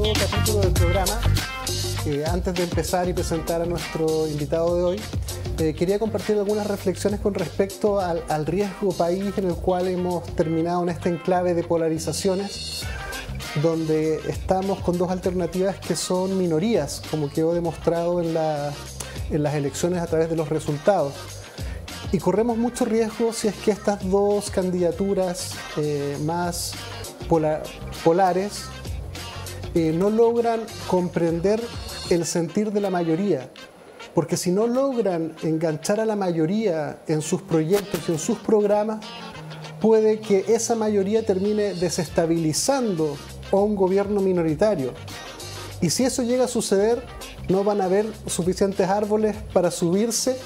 nuevo capítulo del programa. Antes de empezar y presentar a nuestro invitado de hoy, quería compartir algunas reflexiones con respecto al riesgo país en el cual hemos terminado en este enclave de polarizaciones, donde estamos con dos alternativas que son minorías, como quedó demostrado en las elecciones a través de los resultados. Y corremos mucho riesgo si es que estas dos candidaturas más polares no logran comprender el sentir de la mayoría, porque si no logran enganchar a la mayoría en sus proyectos y en sus programas, puede que esa mayoría termine desestabilizando a un gobierno minoritario. Y si eso llega a suceder, no van a haber suficientes árboles para subirse,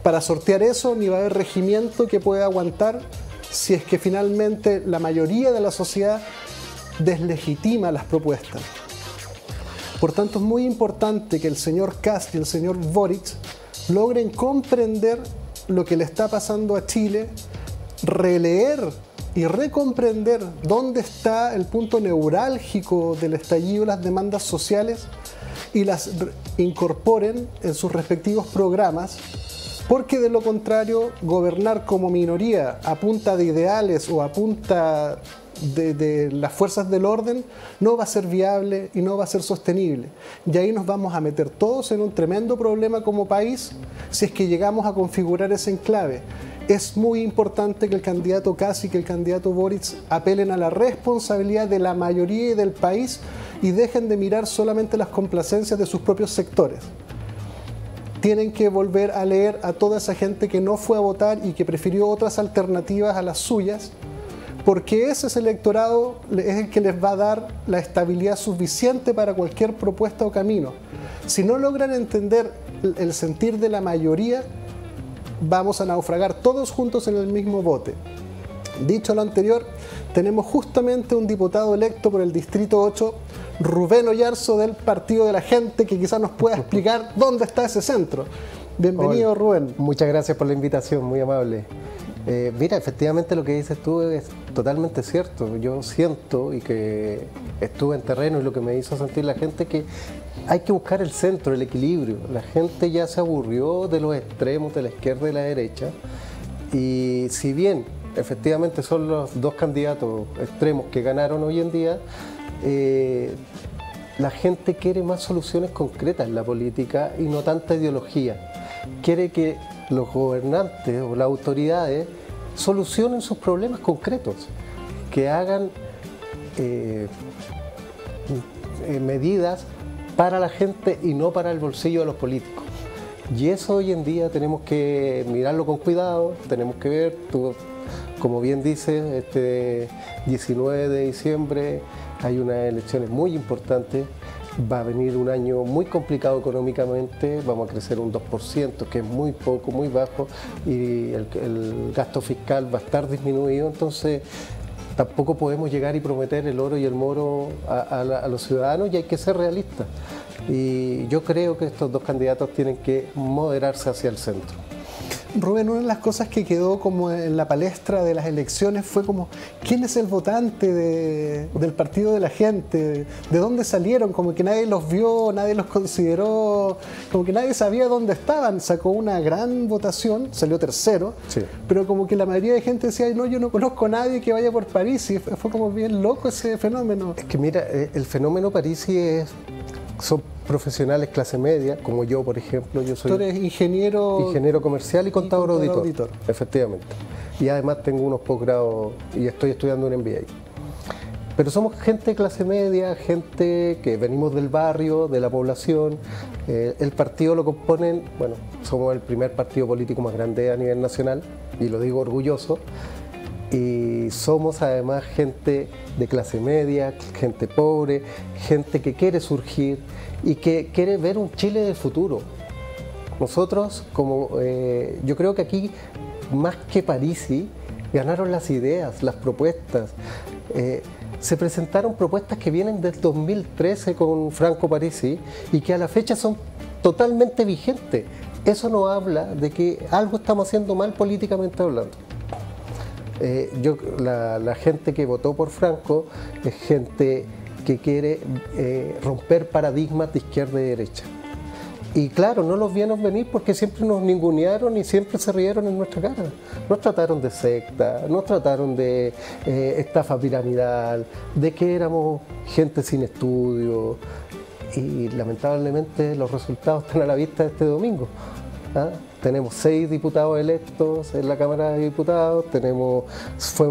para sortear eso, ni va a haber regimiento que pueda aguantar si es que finalmente la mayoría de la sociedad deslegitima las propuestas. Por tanto, es muy importante que el señor Kast y el señor Boric logren comprender lo que le está pasando a Chile, releer y recomprender dónde está el punto neurálgico del estallido de las demandas sociales y las incorporen en sus respectivos programas, porque de lo contrario, gobernar como minoría a punta de ideales o a punta de las fuerzas del orden no va a ser viable y no va a ser sostenible. Y ahí nos vamos a meter todos en un tremendo problema como país si es que llegamos a configurar ese enclave. Es muy importante que el candidato Kast y que el candidato Boric apelen a la responsabilidad de la mayoría y del país y dejen de mirar solamente las complacencias de sus propios sectores. Tienen que volver a leer a toda esa gente que no fue a votar y que prefirió otras alternativas a las suyas, porque ese electorado es el que les va a dar la estabilidad suficiente para cualquier propuesta o camino. Si no logran entender el sentir de la mayoría, vamos a naufragar todos juntos en el mismo bote. Dicho lo anterior, tenemos justamente un diputado electo por el Distrito 8, Rubén Oyarzo, del Partido de la Gente, que quizás nos pueda explicar dónde está ese centro. Bienvenido. Hola. Rubén. Muchas gracias por la invitación, muy amable. Mira, efectivamente lo que dices tú es totalmente cierto. Yo siento, y que estuve en terreno y lo que me hizo sentir la gente, que hay que buscar el centro, el equilibrio. La gente ya se aburrió de los extremos, de la izquierda y la derecha, y si bien efectivamente son los dos candidatos extremos que ganaron hoy en día, la gente quiere más soluciones concretas en la política y no tanta ideología. Quiere que los gobernantes o las autoridades solucionen sus problemas concretos, que hagan medidas para la gente y no para el bolsillo de los políticos. Y eso hoy en día tenemos que mirarlo con cuidado, tenemos que ver, tú, como bien dices, este 19 de diciembre hay unas elecciones muy importantes. Va a venir un año muy complicado económicamente, vamos a crecer un 2%, que es muy poco, muy bajo, y el gasto fiscal va a estar disminuido, entonces tampoco podemos llegar y prometer el oro y el moro a los ciudadanos, y hay que ser realistas. Y yo creo que estos dos candidatos tienen que moderarse hacia el centro. Rubén, una de las cosas que quedó como en la palestra de las elecciones fue como ¿quién es el votante del Partido de la Gente? ¿De dónde salieron? Como que nadie los vio, nadie los consideró, como que nadie sabía dónde estaban. Sacó una gran votación, salió tercero, sí, pero como que la mayoría de gente decía, no, yo no conozco a nadie que vaya por París, y fue como bien loco ese fenómeno. Es que mira, el fenómeno Parisi son profesionales clase media, como yo, por ejemplo. Yo soy ingeniero comercial y contador auditor. Efectivamente. Y además tengo unos posgrados y estoy estudiando un MBA. Pero somos gente de clase media, gente que venimos del barrio, de la población. El partido lo componen, bueno, somos el primer partido político más grande a nivel nacional, y lo digo orgulloso. Y somos además gente de clase media, gente pobre, gente que quiere surgir y que quiere ver un Chile del futuro. Nosotros, yo creo que aquí, más que Parisi, ganaron las ideas, las propuestas. Se presentaron propuestas que vienen del 2013 con Franco Parisi y que a la fecha son totalmente vigentes. Eso nos habla de que algo estamos haciendo mal políticamente hablando. La gente que votó por Franco es gente que quiere romper paradigmas de izquierda y derecha. Y claro, no los vieron venir porque siempre nos ningunearon y siempre se rieron en nuestra cara. Nos trataron de secta, nos trataron de estafa piramidal, de que éramos gente sin estudio. Y lamentablemente los resultados están a la vista este domingo. ¿Ah? Tenemos 6 diputados electos en la Cámara de Diputados,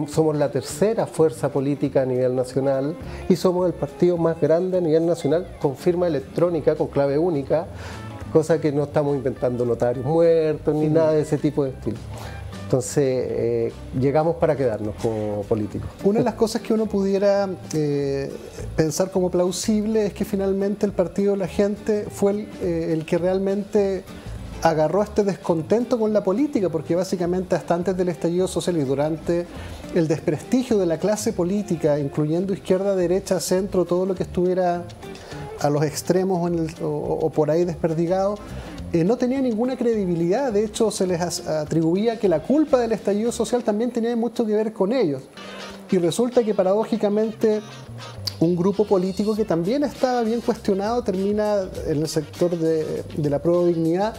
somos la tercera fuerza política a nivel nacional y somos el partido más grande a nivel nacional con firma electrónica, con clave única, cosa que no estamos inventando notarios muertos ni nada de ese tipo de estilo. Entonces, llegamos para quedarnos como políticos. Una de las cosas que uno pudiera pensar como plausible es que finalmente el Partido de la Gente fue el que realmente agarró este descontento con la política, porque básicamente hasta antes del estallido social y durante el desprestigio de la clase política, incluyendo izquierda, derecha, centro, todo lo que estuviera a los extremos o por ahí desperdigado, no tenía ninguna credibilidad. De hecho, se les atribuía que la culpa del estallido social también tenía mucho que ver con ellos. Y resulta que paradójicamente un grupo político que también estaba bien cuestionado termina en el sector de la Prodignidad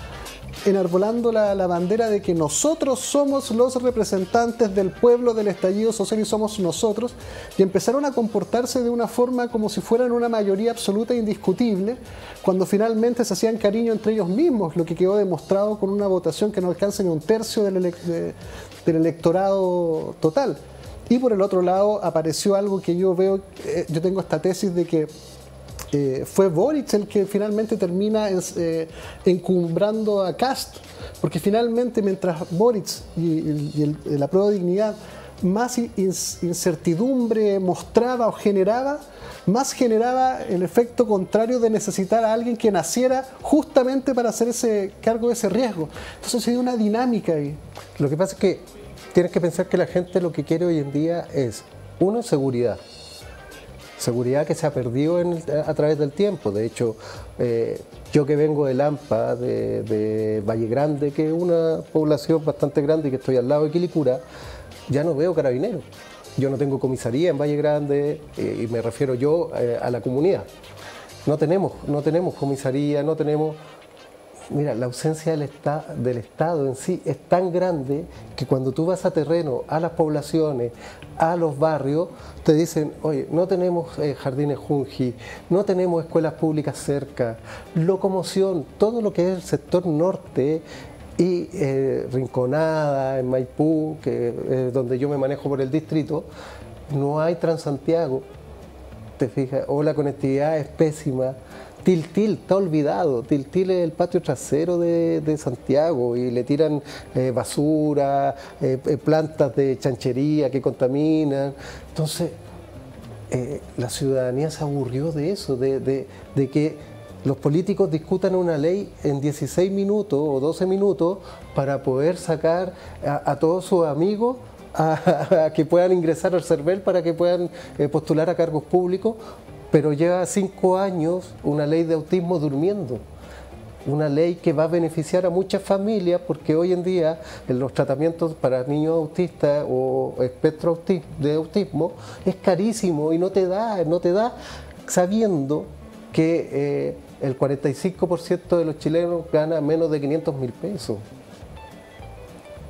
enarbolando la bandera de que nosotros somos los representantes del pueblo del estallido social y somos nosotros, y empezaron a comportarse de una forma como si fueran una mayoría absoluta e indiscutible, cuando finalmente se hacían cariño entre ellos mismos, lo que quedó demostrado con una votación que no alcanza ni un tercio del electorado total. Y por el otro lado apareció algo que yo veo, yo tengo esta tesis de que fue Boric el que finalmente termina encumbrando a Kast, porque finalmente mientras Boric y la Prodignidad más incertidumbre mostraba o generaba, más generaba el efecto contrario de necesitar a alguien que naciera justamente para hacer ese cargo de ese riesgo. Entonces se dio una dinámica ahí. Lo que pasa es que tienes que pensar que la gente lo que quiere hoy en día es, uno, seguridad. Seguridad que se ha perdido a través del tiempo. De hecho, yo que vengo de Lampa, de Valle Grande, que es una población bastante grande y que estoy al lado de Quilicura, ya no veo carabineros. Yo no tengo comisaría en Valle Grande y me refiero yo a la comunidad. No tenemos comisaría, no tenemos... Mira, la ausencia del Estado en sí es tan grande que cuando tú vas a terreno, a las poblaciones, a los barrios, te dicen, oye, no tenemos jardines Junji, no tenemos escuelas públicas cerca, locomoción, todo lo que es el sector norte y Rinconada, en Maipú, que es donde yo me manejo por el distrito, no hay Transantiago, te fijas, o la conectividad es pésima. Tiltil está olvidado. Tiltil es el patio trasero de Santiago y le tiran basura, plantas de chanchería que contaminan. Entonces, la ciudadanía se aburrió de eso, de que los políticos discutan una ley en 16 minutos o 12 minutos para poder sacar a todos sus amigos a que puedan ingresar al CERVEL para que puedan postular a cargos públicos. Pero lleva 5 años una ley de autismo durmiendo, una ley que va a beneficiar a muchas familias porque hoy en día en los tratamientos para niños autistas o espectro de autismo es carísimo y no te da sabiendo que el 45% de los chilenos gana menos de 500.000 pesos.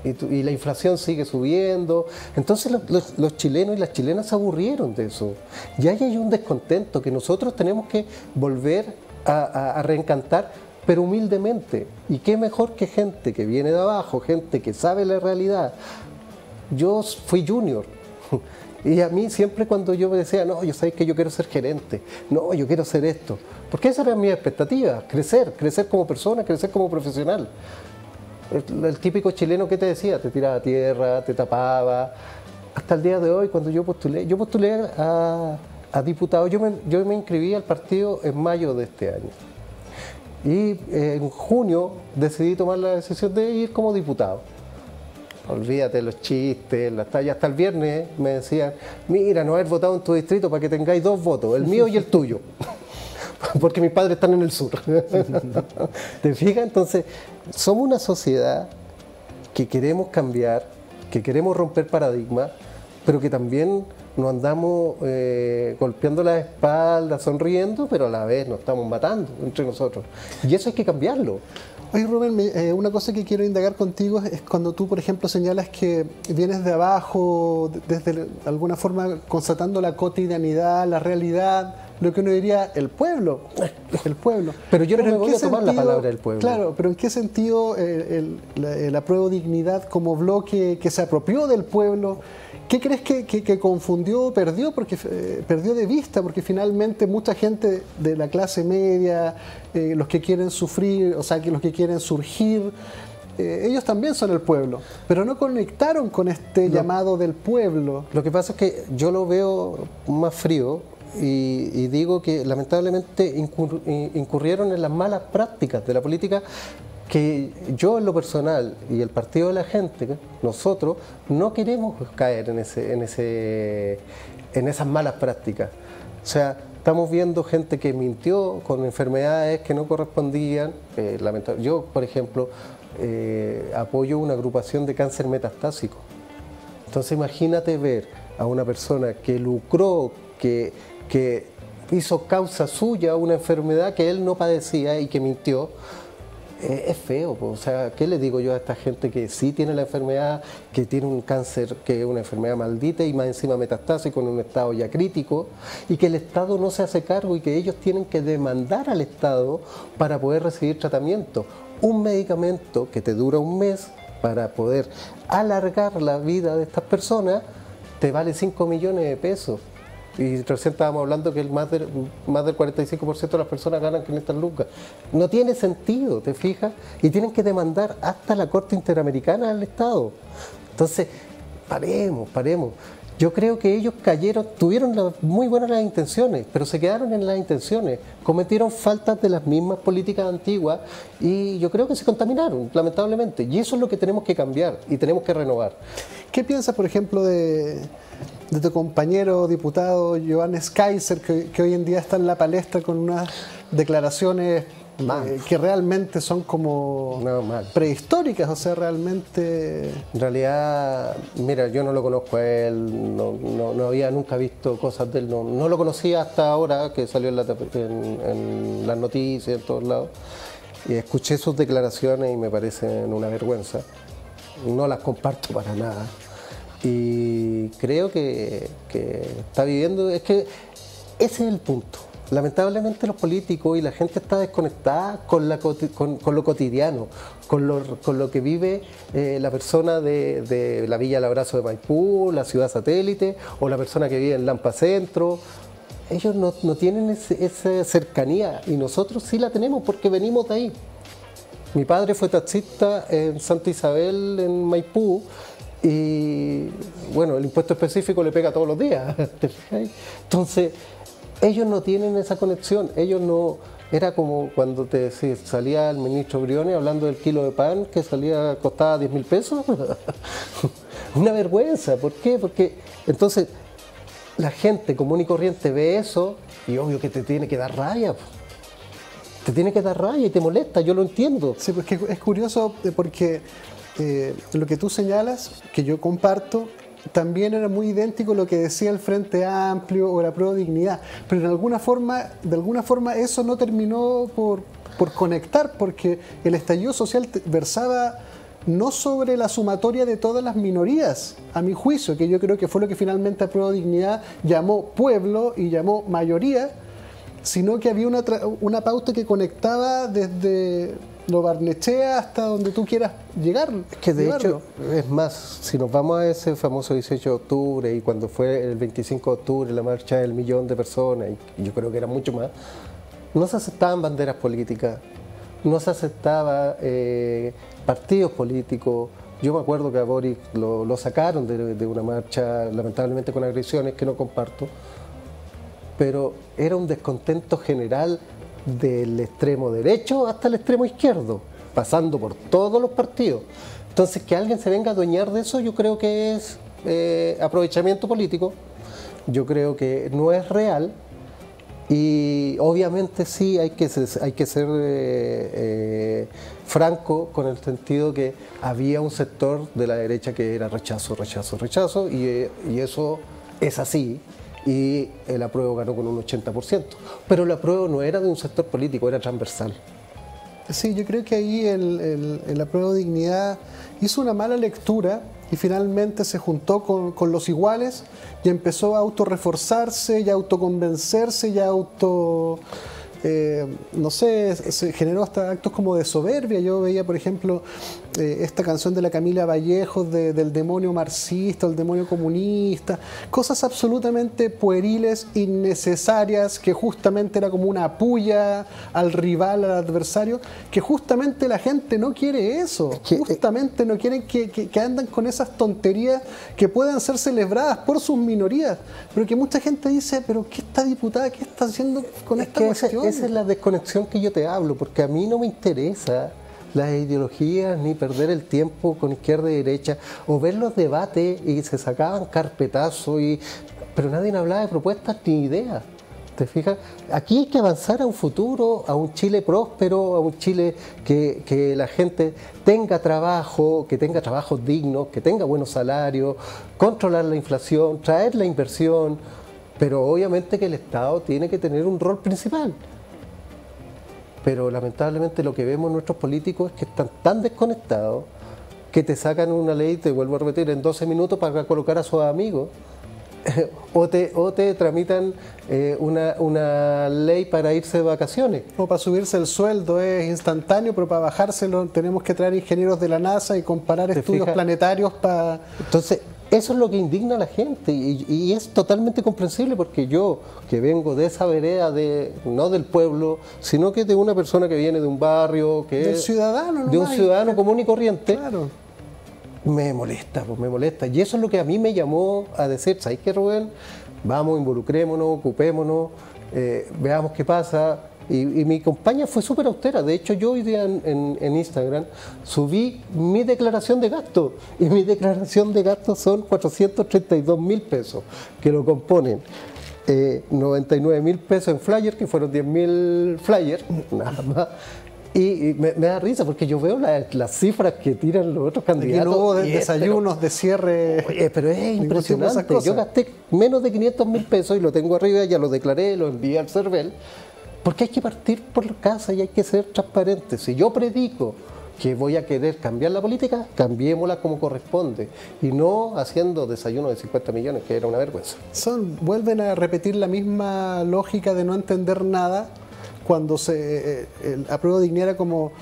Y la inflación sigue subiendo. Entonces los chilenos y las chilenas se aburrieron de eso. Y ahí hay un descontento que nosotros tenemos que volver a reencantar, pero humildemente. Y qué mejor que gente que viene de abajo, gente que sabe la realidad. Yo fui junior. Y a mí siempre cuando yo me decía, no, yo sé que yo quiero ser gerente, no, yo quiero ser esto. Porque esa era mi expectativa, crecer como persona, crecer como profesional. El típico chileno que te decía, te tiraba a tierra, te tapaba. Hasta el día de hoy, cuando yo postulé a diputado, yo me inscribí al partido en mayo de este año. Y en junio decidí tomar la decisión de ir como diputado. Olvídate los chistes, las tallas. Hasta el viernes me decían, mira, no haber votado en tu distrito para que tengáis 2 votos, el mío y el tuyo. Porque mis padres están en el sur. ¿Te fijas? Entonces, somos una sociedad que queremos cambiar, que queremos romper paradigmas, pero que también nos andamos golpeando la espalda, sonriendo, pero a la vez nos estamos matando entre nosotros. Y eso hay que cambiarlo. Oye, Rubén, una cosa que quiero indagar contigo es cuando tú, por ejemplo, señalas que vienes de abajo, desde alguna forma constatando la cotidianidad, la realidad, lo que uno diría el pueblo. Pero yo no me voy a tomar la palabra del pueblo. Claro, pero ¿en qué sentido el apruebo dignidad como bloque que se apropió del pueblo? ¿Qué crees que confundió, perdió de vista? Porque finalmente mucha gente de la clase media, los que quieren sufrir, o sea, que los que quieren surgir, ellos también son el pueblo, pero no conectaron con este llamado del pueblo. Lo que pasa es que yo lo veo más frío y digo que lamentablemente incurrieron en las malas prácticas de la política, que yo en lo personal y el Partido de la Gente, nosotros no queremos caer en esas malas prácticas. O sea, estamos viendo gente que mintió con enfermedades que no correspondían. Yo, por ejemplo, apoyo una agrupación de cáncer metastásico. Entonces imagínate ver a una persona que lucró, que hizo causa suya una enfermedad que él no padecía y que mintió. Es feo, o sea, ¿qué le digo yo a esta gente que sí tiene la enfermedad, que tiene un cáncer, que es una enfermedad maldita y más encima metastásico en un estado ya crítico, y que el Estado no se hace cargo y que ellos tienen que demandar al Estado para poder recibir tratamiento? Un medicamento que te dura un mes para poder alargar la vida de estas personas te vale 5 millones de pesos. Y recién estábamos hablando que más del 45% de las personas ganan 500 lucas. No tiene sentido, ¿te fijas? Y tienen que demandar hasta la Corte Interamericana al Estado. Entonces, paremos. Yo creo que ellos tuvieron muy buenas las intenciones, pero se quedaron en las intenciones. Cometieron faltas de las mismas políticas antiguas y yo creo que se contaminaron, lamentablemente. Y eso es lo que tenemos que cambiar y tenemos que renovar. ¿Qué piensas, por ejemplo, de tu compañero diputado Johannes Kaiser, que hoy en día está en la palestra con unas declaraciones que realmente son como prehistóricas? O sea, realmente... En realidad, mira, yo no lo conozco a él, no había nunca visto cosas de él, no lo conocía hasta ahora, que salió en las noticias, en todos lados. Y escuché sus declaraciones y me parecen una vergüenza. No las comparto para nada. Y creo que está viviendo, es que ese es el punto. Lamentablemente los políticos y la gente está desconectada con lo cotidiano, con lo que vive la persona de la Villa El Abrazo de Maipú, la ciudad satélite, o la persona que vive en Lampa Centro. Ellos no tienen esa cercanía y nosotros sí la tenemos porque venimos de ahí. Mi padre fue taxista en Santa Isabel, en Maipú, y bueno, el impuesto específico le pega todos los días. Entonces, ellos no tienen esa conexión. Ellos no... Era como cuando salía el ministro Briones hablando del kilo de pan que costaba 10.000 pesos. Una vergüenza. ¿Por qué? Porque entonces la gente común y corriente ve eso y obvio que te tiene que dar rabia. Te tiene que dar rabia y te molesta, yo lo entiendo. Sí, pues es curioso porque lo que tú señalas, que yo comparto, también era muy idéntico a lo que decía el Frente Amplio o la Apruebo Dignidad, pero de alguna forma eso no terminó por conectar, porque el estallido social versaba no sobre la sumatoria de todas las minorías, a mi juicio, que yo creo que fue lo que finalmente Apruebo Dignidad llamó pueblo y llamó mayoría, sino que había una pauta que conectaba desde lo Barnechea hasta donde tú quieras llegar. Es que de hecho, es más, si nos vamos a ese famoso 18 de octubre y cuando fue el 25 de octubre la marcha del 1.000.000 de personas, y yo creo que era mucho más, no se aceptaban banderas políticas, no se aceptaban partidos políticos. Yo me acuerdo que a Boric lo sacaron de una marcha, lamentablemente con agresiones que no comparto, pero era un descontento general del extremo derecho hasta el extremo izquierdo, pasando por todos los partidos. Entonces, que alguien se venga a adueñar de eso, yo creo que es aprovechamiento político, yo creo que no es real, Y obviamente sí hay que ser franco con el sentido que había un sector de la derecha que era rechazo, rechazo, rechazo, y eso es así. Y el apruebo ganó con un 80%. Pero el apruebo no era de un sector político, era transversal. Sí, yo creo que ahí el apruebo de dignidad hizo una mala lectura y finalmente se juntó con los iguales y empezó a autorreforzarse y a autoconvencerse y a no sé, se generó hasta actos como de soberbia. Yo veía, por ejemplo, esta canción de la Camila Vallejos del demonio marxista, el demonio comunista, cosas absolutamente pueriles, innecesarias, que justamente era como una puya al rival, al adversario, que justamente la gente no quiere eso, justamente no quieren que andan con esas tonterías que puedan ser celebradas por sus minorías, pero que mucha gente dice, pero ¿qué esta diputada, qué está haciendo con esta cuestión? Esa es la desconexión que yo te hablo, porque a mí no me interesa las ideologías ni perder el tiempo con izquierda y derecha o ver los debates y se sacaban carpetazos, pero nadie hablaba de propuestas ni ideas. ¿Te fijas? Aquí hay que avanzar a un futuro, a un Chile próspero, a un Chile que la gente tenga trabajo, que tenga trabajos dignos, que tenga buenos salarios, controlar la inflación, traer la inversión, pero obviamente que el Estado tiene que tener un rol principal. Pero lamentablemente lo que vemos nuestros políticos es que están tan desconectados que te sacan una ley, te vuelvo a repetir, en 12 minutos para colocar a sus amigos o te tramitan una ley para irse de vacaciones. O para subirse el sueldo es instantáneo, pero para bajárselo tenemos que traer ingenieros de la NASA y comparar estudios planetarios para... Entonces, eso es lo que indigna a la gente y es totalmente comprensible porque yo, que vengo de esa vereda, no del pueblo, sino que de una persona que viene de un barrio, del ciudadano, de un ciudadano común y corriente, claro. Me molesta, pues me molesta. Y eso es lo que a mí me llamó a decir, ¿sabes qué, Rubén? Vamos, involucrémonos, ocupémonos, veamos qué pasa. Y mi campaña fue súper austera. De hecho, yo hoy día en Instagram subí mi declaración de gasto. Y mi declaración de gasto son 432.000 pesos, que lo componen 99.000 pesos en flyer, que fueron 10.000 flyers, nada más. Y me da risa porque yo veo las cifras que tiran los otros candidatos. Que no hubo desayunos de cierre. Oye, pero es impresionante. Yo gasté menos de 500.000 pesos y lo tengo arriba, ya lo declaré, lo envié al CERVEL. Porque hay que partir por la casa y hay que ser transparentes. Si yo predico que voy a querer cambiar la política, cambiémosla como corresponde y no haciendo desayunos de 50 millones, que era una vergüenza. Vuelven a repetir la misma lógica de no entender nada cuando el apruebo de dignidad era como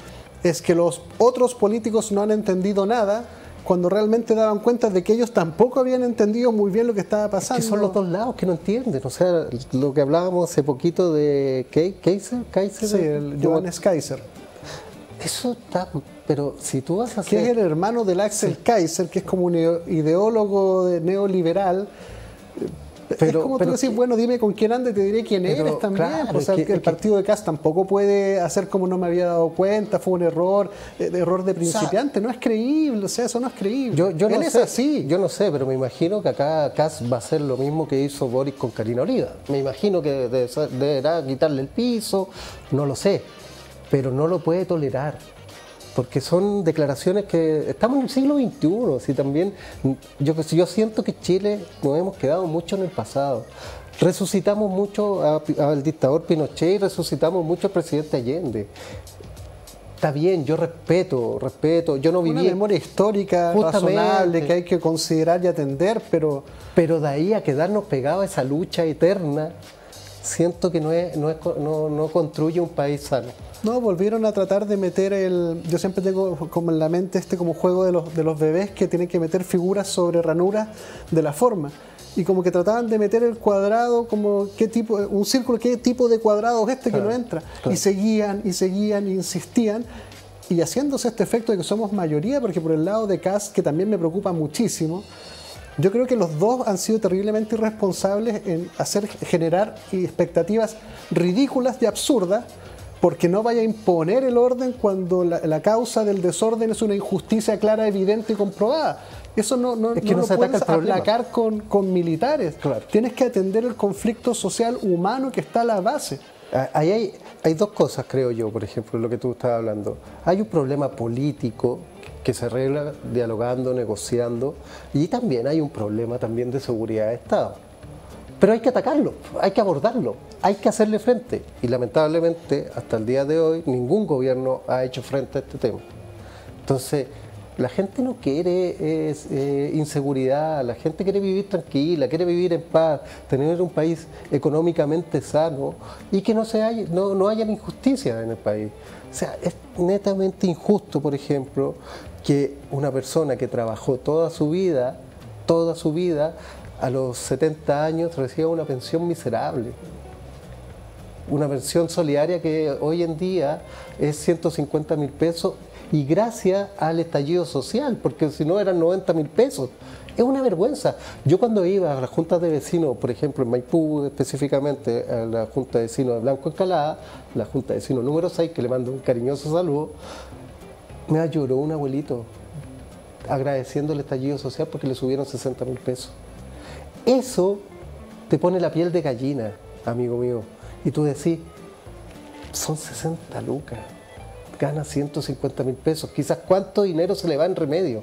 es que los otros políticos no han entendido nada, cuando realmente daban cuenta de que ellos tampoco habían entendido muy bien lo que estaba pasando. Es que son los dos lados que no entienden. O sea, lo que hablábamos hace poquito de Kaiser. Sí, el Johannes Kaiser. Eso está, pero si tú vas a hacer... Que es el hermano del Axel Kaiser, que es como un ideólogo neoliberal. Pero, es como tú decís, bueno, dime con quién andas y te diré quién eres también. Claro, o sea, el partido de Kast tampoco puede hacer como no me había dado cuenta, fue un error de principiante, o sea, no es creíble, o sea, eso no es creíble. Yo no sé, así. Yo no sé, pero me imagino que acá Kast va a hacer lo mismo que hizo Boris con Karina Oliva. Me imagino que deberá quitarle el piso, no lo sé, pero no lo puede tolerar. Porque son declaraciones que estamos en el siglo XXI, así también yo siento que Chile nos hemos quedado mucho en el pasado. Resucitamos mucho al dictador Pinochet y resucitamos mucho al presidente Allende. Está bien, yo respeto, yo no viví... Una memoria histórica razonable que hay que considerar y atender, pero... Pero de ahí a quedarnos pegados a esa lucha eterna, siento que no construye un país sano. No, volvieron a tratar de meter yo siempre tengo como en la mente como juego de los bebés que tienen que meter figuras sobre ranuras de la forma. Y como que trataban de meter el cuadrado, como un círculo, qué tipo de cuadrado es que no entra. Claro. Y seguían, e insistían. Y haciéndose este efecto de que somos mayoría, porque por el lado de Kast, que también me preocupa muchísimo, yo creo que los dos han sido terriblemente irresponsables en generar expectativas ridículas y absurdas, porque no vaya a imponer el orden cuando la causa del desorden es una injusticia clara, evidente y comprobada, Eso no lo puedes aplacar con militares. Claro. Tienes que atender el conflicto social humano que está a la base. Ahí hay dos cosas, creo yo, por ejemplo, lo que tú estabas hablando. Hay un problema político que se arregla dialogando, negociando, y también hay un problema también de seguridad de Estado. Pero hay que atacarlo, hay que abordarlo, hay que hacerle frente. Y lamentablemente, hasta el día de hoy, ningún gobierno ha hecho frente a este tema. Entonces, la gente no quiere inseguridad, la gente quiere vivir tranquila, quiere vivir en paz, tener un país económicamente sano y que no haya injusticias en el país. O sea, es netamente injusto, por ejemplo, que una persona que trabajó toda su vida, a los 70 años reciba una pensión miserable. Una pensión solidaria que hoy en día es 150.000 pesos y gracias al estallido social, porque si no eran 90.000 pesos. Es una vergüenza. Yo cuando iba a las juntas de vecinos, por ejemplo en Maipú específicamente, a la junta de vecinos de Blanco Encalada, la junta de vecinos número 6, que le mando un cariñoso saludo, me lloró un abuelito agradeciendo el estallido social porque le subieron 60.000 pesos. Eso te pone la piel de gallina, amigo mío. Y tú decís, son 60 lucas, gana 150.000 pesos, quizás cuánto dinero se le va en remedio.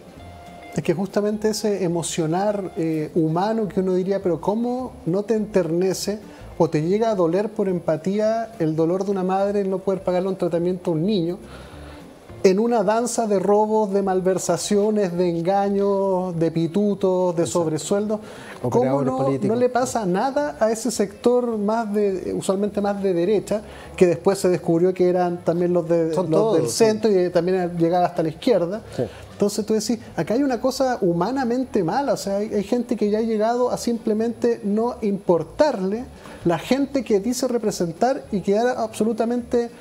Es que justamente ese emocionar humano que uno diría, pero ¿cómo no te enternece o te llega a doler por empatía el dolor de una madre en no poder pagarle un tratamiento a un niño? En una danza de robos, de malversaciones, de engaños, de pitutos, de sobresueldos, ¿cómo no le pasa nada a ese sector usualmente más de derecha, que después se descubrió que eran también los del centro y también llegaba hasta la izquierda? Sí. Entonces tú decís, acá hay una cosa humanamente mala, o sea, hay gente que ya ha llegado a simplemente no importarle la gente que dice representar y que era absolutamente...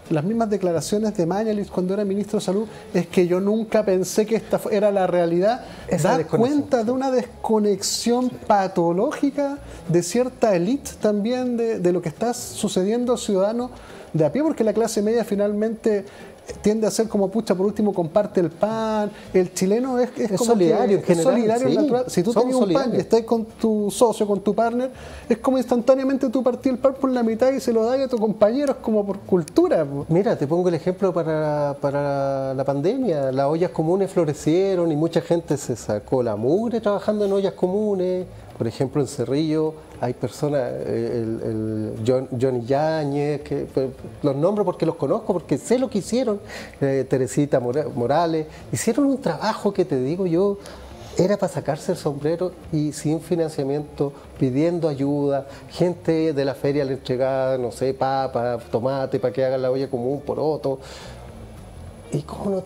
Las mismas declaraciones de Mañalich cuando era ministro de Salud, es que yo nunca pensé que esta era la realidad. Da cuenta de una desconexión patológica de cierta élite también de lo que está sucediendo al ciudadano de a pie, porque la clase media finalmente tiende a ser como, pucha, por último comparte el pan. El chileno es como solidario en general, solidario, sí, natural. Si tú tenías un pan y estás con tu socio, con tu partner, es como instantáneamente tú partís el pan por la mitad y se lo das a tu compañero, es como por cultura. Mira, te pongo el ejemplo para la pandemia. Las ollas comunes florecieron y mucha gente se sacó la mugre trabajando en ollas comunes. Por ejemplo, en Cerrillo hay personas, Johnny Yáñez, que los nombro porque los conozco, porque sé lo que hicieron, Teresita Morales, hicieron un trabajo que te digo yo, era para sacarse el sombrero y sin financiamiento, pidiendo ayuda, gente de la feria le entregaba, no sé, papa, tomate, para que hagan la olla común, poroto. ¿Y cómo no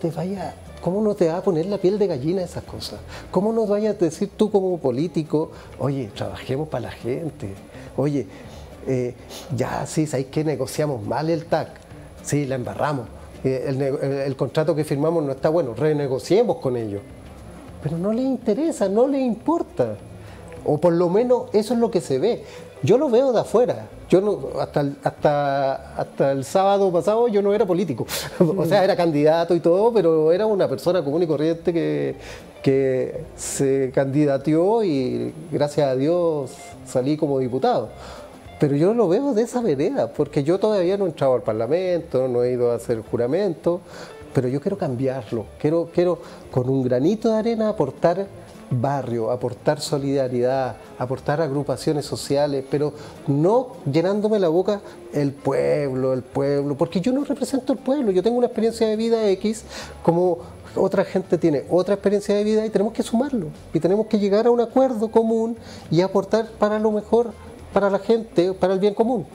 te va a poner la piel de gallina esas cosas? ¿Cómo no vayas a decir tú como político, oye, trabajemos para la gente? Oye, ya sí, ¿sabes qué? Negociamos mal el TAC, sí, la embarramos. El contrato que firmamos no está bueno, renegociemos con ellos. Pero no les interesa, no les importa. O por lo menos eso es lo que se ve. Yo lo veo de afuera. Yo no, hasta el sábado pasado yo no era político. O sea, era candidato y todo, pero era una persona común y corriente que se candidateó y gracias a Dios salí como diputado. Pero yo lo veo de esa vereda, porque yo todavía no he entrado al Parlamento, no he ido a hacer juramento, pero yo quiero cambiarlo. Quiero con un granito de arena aportar barrio, aportar solidaridad, aportar agrupaciones sociales, pero no llenándome la boca el pueblo, porque yo no represento el pueblo, yo tengo una experiencia de vida X, como otra gente tiene otra experiencia de vida y tenemos que sumarlo, y tenemos que llegar a un acuerdo común y aportar para lo mejor, para la gente, para el bien común.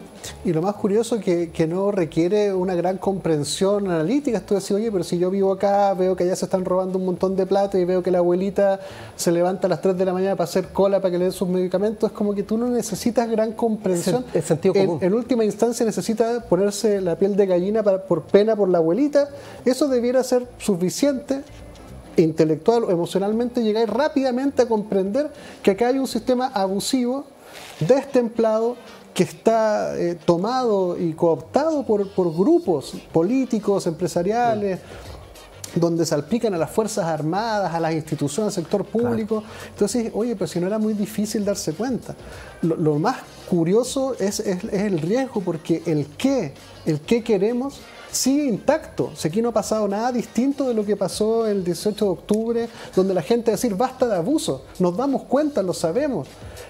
Y lo más curioso que no requiere una gran comprensión analítica. Tú decís, oye, pero si yo vivo acá, veo que allá se están robando un montón de plata y veo que la abuelita se levanta a las 3 de la mañana para hacer cola para que le den sus medicamentos, es como que tú no necesitas gran comprensión. Es sentido común. En última instancia necesita ponerse la piel de gallina por pena por la abuelita. Eso debiera ser suficiente intelectual o emocionalmente, llegar rápidamente a comprender que acá hay un sistema abusivo, destemplado, que está tomado y cooptado por grupos políticos, empresariales, donde salpican a las Fuerzas Armadas, a las instituciones del sector público. Claro. Entonces, oye, pero si no era muy difícil darse cuenta. Lo más curioso es el riesgo, porque el qué queremos sigue intacto. Si aquí no ha pasado nada distinto de lo que pasó el 18 de octubre, donde la gente decir basta de abuso, nos damos cuenta, lo sabemos,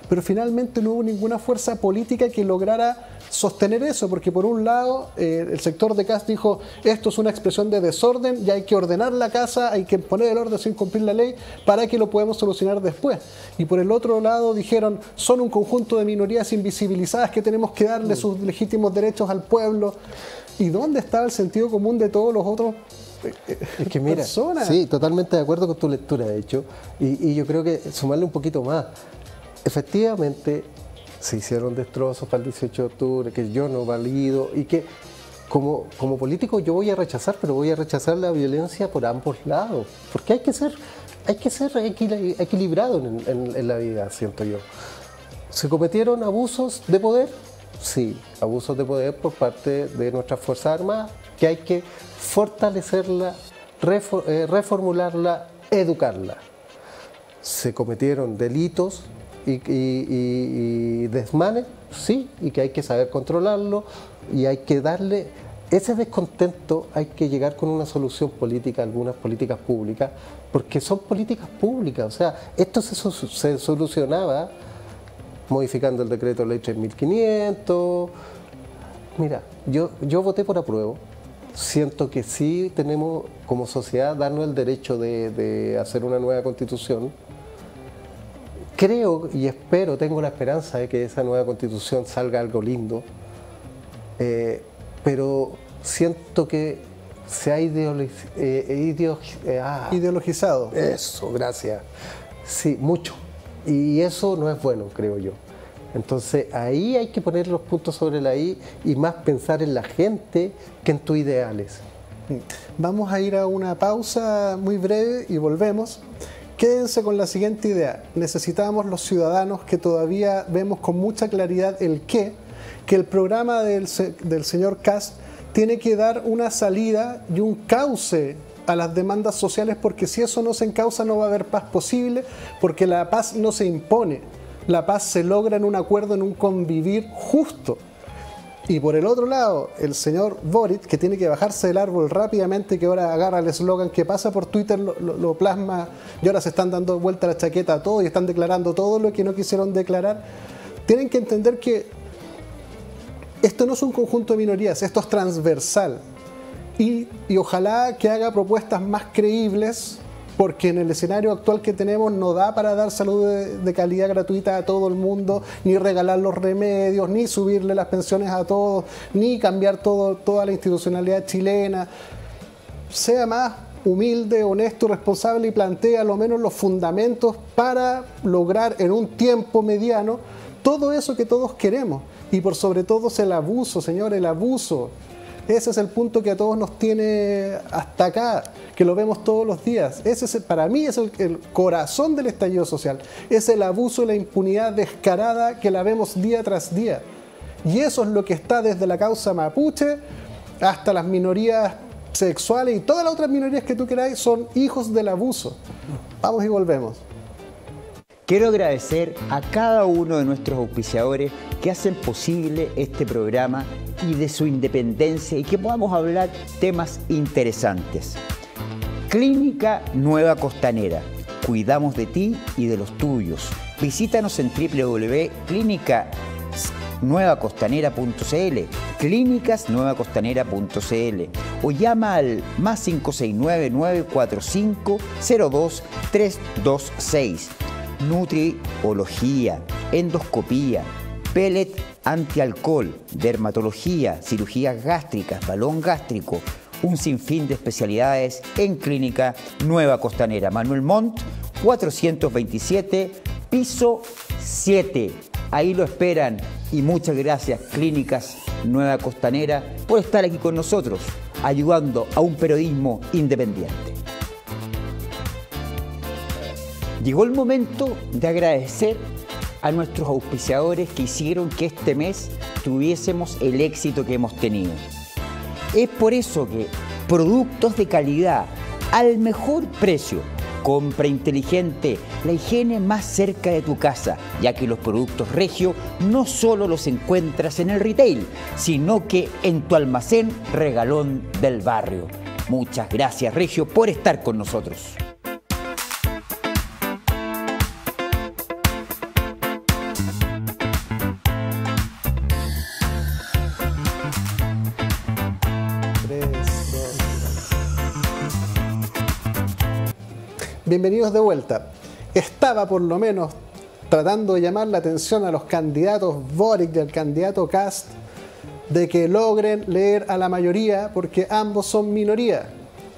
pero finalmente no hubo ninguna fuerza política que lograra sostener eso, porque por un lado el sector de Kast dijo esto es una expresión de desorden y hay que ordenar la casa, hay que poner el orden sin cumplir la ley para que lo podamos solucionar después, y por el otro lado dijeron son un conjunto de minorías invisibilizadas que tenemos que darle sus legítimos derechos al pueblo. ¿Y dónde estaba el sentido común de todos los otros es que mira, personas? Sí, totalmente de acuerdo con tu lectura, de hecho, y yo creo que sumarle un poquito más. Efectivamente, se hicieron destrozos para el 18 de octubre, que yo no valido, y que como político yo voy a rechazar, pero voy a rechazar la violencia por ambos lados, porque hay que ser equilibrado en la vida, siento yo. ¿Se cometieron abusos de poder? Sí, abusos de poder por parte de nuestras Fuerzas Armadas, que hay que fortalecerla, reformularla, educarla. Se cometieron delitos y desmanes, sí, y que hay que saber controlarlo, y hay que darle ese descontento, hay que llegar con una solución política, algunas políticas públicas, porque son políticas públicas. O sea, esto se solucionaba modificando el decreto de ley 3500. Mira, yo voté por apruebo. Siento que sí tenemos como sociedad darnos el derecho de hacer una nueva constitución. Creo y espero, tengo la esperanza de que de esa nueva constitución salga algo lindo, pero siento que se ha ideologizado. Eso, gracias. Sí, mucho. Y eso no es bueno, creo yo. Entonces ahí hay que poner los puntos sobre la I y más pensar en la gente que en tus ideales. Vamos a ir a una pausa muy breve y volvemos. Quédense con la siguiente idea. Necesitamos los ciudadanos que todavía vemos con mucha claridad el qué, que el programa del señor Kast tiene que dar una salida y un cauce a las demandas sociales, porque si eso no se encausa no va a haber paz posible, porque la paz no se impone, la paz se logra en un acuerdo, en un convivir justo. Y por el otro lado, el señor Boric, que tiene que bajarse del árbol rápidamente, que ahora agarra el eslogan que pasa por Twitter, lo plasma, y ahora se están dando vuelta la chaqueta a todo y están declarando todo lo que no quisieron declarar. Tienen que entender que esto no es un conjunto de minorías, esto es transversal. Y ojalá que haga propuestas más creíbles, porque en el escenario actual que tenemos no da para dar salud de calidad gratuita a todo el mundo, ni regalar los remedios, ni subirle las pensiones a todos, ni cambiar toda la institucionalidad chilena. Sea más humilde, honesto, responsable y plantea lo menos los fundamentos para lograr en un tiempo mediano todo eso que todos queremos. Y por sobre todo es el abuso, señor, el abuso. Ese es el punto que a todos nos tiene hasta acá, que lo vemos todos los días. Para mí es el corazón del estallido social. Es el abuso y la impunidad descarada que la vemos día tras día. Y eso es lo que está desde la causa mapuche hasta las minorías sexuales y todas las otras minorías que tú queráis son hijos del abuso. Vamos y volvemos. Quiero agradecer a cada uno de nuestros auspiciadores que hacen posible este programa y de su independencia y que podamos hablar temas interesantes. Clínica Nueva Costanera. Cuidamos de ti y de los tuyos. Visítanos en www.clínicasnuevacostanera.cl, clínicasnuevacostanera.cl o llama al más 569-945-02-326. Nutriología, endoscopía, pellet antialcohol, dermatología, cirugías gástricas, balón gástrico, un sinfín de especialidades en Clínica Nueva Costanera. Manuel Montt, 427, piso 7. Ahí lo esperan y muchas gracias Clínicas Nueva Costanera por estar aquí con nosotros, ayudando a un periodismo independiente. Llegó el momento de agradecer a nuestros auspiciadores que hicieron que este mes tuviésemos el éxito que hemos tenido. Es por eso que productos de calidad, al mejor precio. Compra inteligente, la higiene más cerca de tu casa, ya que los productos Regio no solo los encuentras en el retail, sino que en tu almacén regalón del barrio. Muchas gracias, Regio, por estar con nosotros. Bienvenidos de vuelta. Estaba por lo menos tratando de llamar la atención a los candidatos Boric y al candidato Kast de que logren leer a la mayoría, porque ambos son minoría.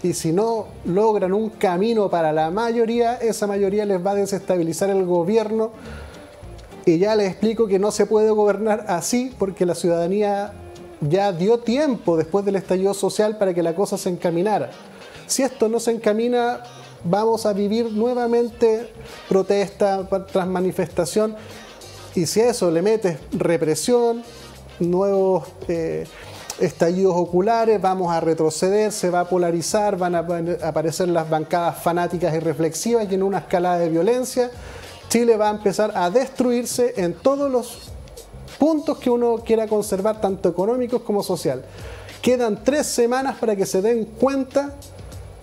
Y si no logran un camino para la mayoría, esa mayoría les va a desestabilizar el gobierno. Y ya les explico que no se puede gobernar así, porque la ciudadanía ya dio tiempo después del estallido social para que la cosa se encaminara. Si esto no se encamina, vamos a vivir nuevamente protesta tras manifestación, y si a eso le metes represión, nuevos estallidos oculares, vamos a retroceder, se va a polarizar, van a aparecer las bancadas fanáticas y reflexivas, y en una escalada de violencia Chile va a empezar a destruirse en todos los puntos que uno quiera conservar, tanto económicos como social. Quedan 3 semanas para que se den cuenta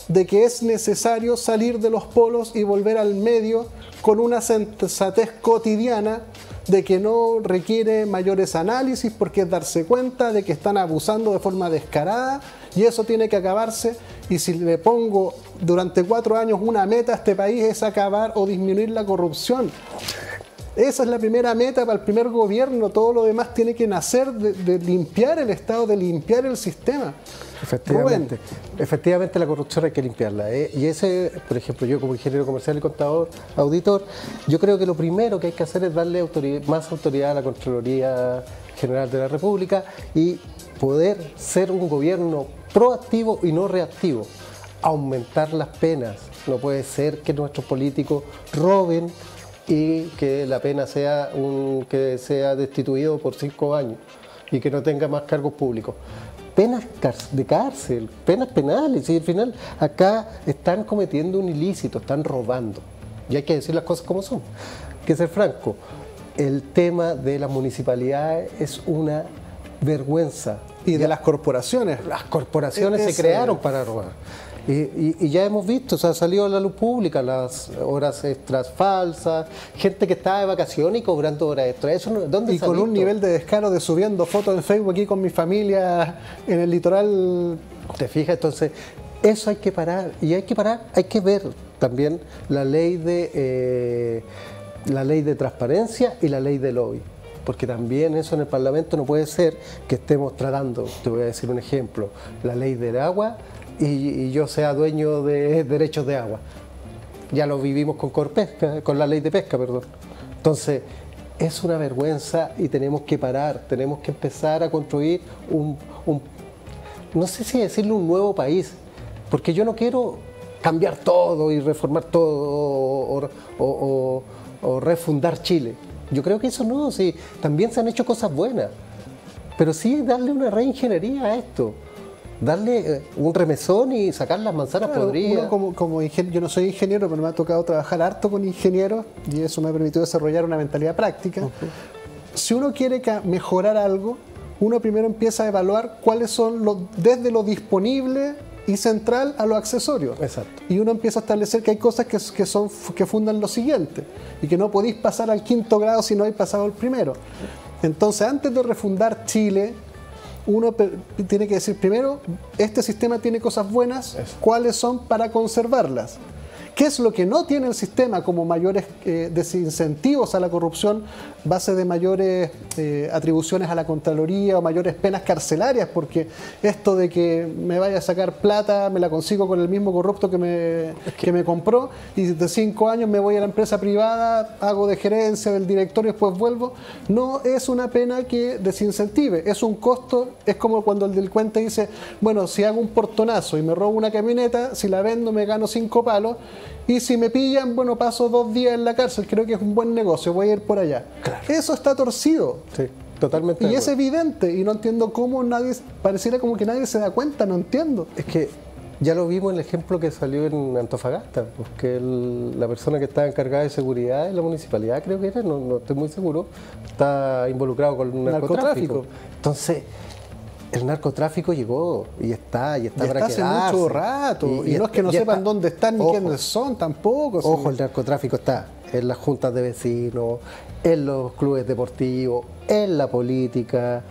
de que es necesario salir de los polos y volver al medio con una sensatez cotidiana de que no requiere mayores análisis, porque es darse cuenta de que están abusando de forma descarada, y eso tiene que acabarse. Y si le pongo durante 4 años una meta a este país, es acabar o disminuir la corrupción. Esa es la primera meta para el primer gobierno. Todo lo demás tiene que nacer de limpiar el Estado, de limpiar el sistema. Efectivamente, efectivamente la corrupción hay que limpiarla. Y ese, por ejemplo, yo como ingeniero comercial y contador, auditor, yo creo que lo primero que hay que hacer es darle más autoridad a la Contraloría General de la República y poder ser un gobierno proactivo y no reactivo. Aumentar las penas. No puede ser que nuestros políticos roben y que la pena sea que sea destituido por 5 años y que no tenga más cargos públicos. Penas de cárcel, penas penales, y al final acá están cometiendo un ilícito, están robando. Y hay que decir las cosas como son. Hay que ser franco, el tema de las municipalidades es una vergüenza. Y de las corporaciones. Las corporaciones se crearon para robar. Y ya hemos visto, o sea, ha salido a la luz pública las horas extras falsas, gente que estaba de vacaciones y cobrando horas extras. Eso no, ¿dónde y con un nivel de descaro de subiendo fotos en Facebook aquí con mi familia en el litoral. ¿Te fijas? Entonces, eso hay que parar. Y hay que ver también la ley de transparencia y la ley de lobby. Porque también eso en el Parlamento no puede ser que estemos tratando, te voy a decir un ejemplo, la ley del agua y yo sea dueño de derechos de agua. Ya lo vivimos con Corpesca, con la ley de pesca, perdón. Entonces, es una vergüenza y tenemos que parar, tenemos que empezar a construir no sé si decirle un nuevo país, porque yo no quiero cambiar todo y reformar todo o refundar Chile. Yo creo que eso no, sí, también se han hecho cosas buenas, pero sí darle una reingeniería a esto, darle un remesón y sacar las manzanas podridas. Como yo no soy ingeniero, pero me ha tocado trabajar harto con ingenieros y eso me ha permitido desarrollar una mentalidad práctica. Si uno quiere mejorar algo, uno primero empieza a evaluar cuáles son desde lo disponible y central a lo accesorio. Exacto. Y uno empieza a establecer que hay cosas que fundan lo siguiente y que no podéis pasar al 5º grado si no habéis pasado al primero. Entonces, antes de refundar Chile, uno tiene que decir primero, este sistema tiene cosas buenas, ¿cuáles son para conservarlas? ¿Qué es lo que no tiene el sistema como mayores desincentivos a la corrupción, base de mayores atribuciones a la Contraloría o mayores penas carcelarias? Porque esto de que me vaya a sacar plata, me la consigo con el mismo corrupto que me compró y de 5 años me voy a la empresa privada, hago de gerencia del directorio y después vuelvo, no es una pena que desincentive, es un costo. Es como cuando el delincuente dice, bueno, si hago un portonazo y me robo una camioneta, si la vendo me gano 5 palos, y si me pillan, bueno, paso 2 días en la cárcel, creo que es un buen negocio, voy a ir por allá. Claro. Eso está torcido. Sí, totalmente. Y es evidente, y no entiendo cómo pareciera como que nadie se da cuenta, no entiendo. Es que Ya lo vimos en el ejemplo que salió en Antofagasta, porque la persona que estaba encargada de seguridad en la municipalidad, creo que era, no estoy muy seguro, está involucrado con el narcotráfico. Entonces, el narcotráfico llegó y está para hace mucho rato, y no es que no sepan dónde están ni quiénes son tampoco. Ojo, el narcotráfico está en las juntas de vecinos, en los clubes deportivos, en la política,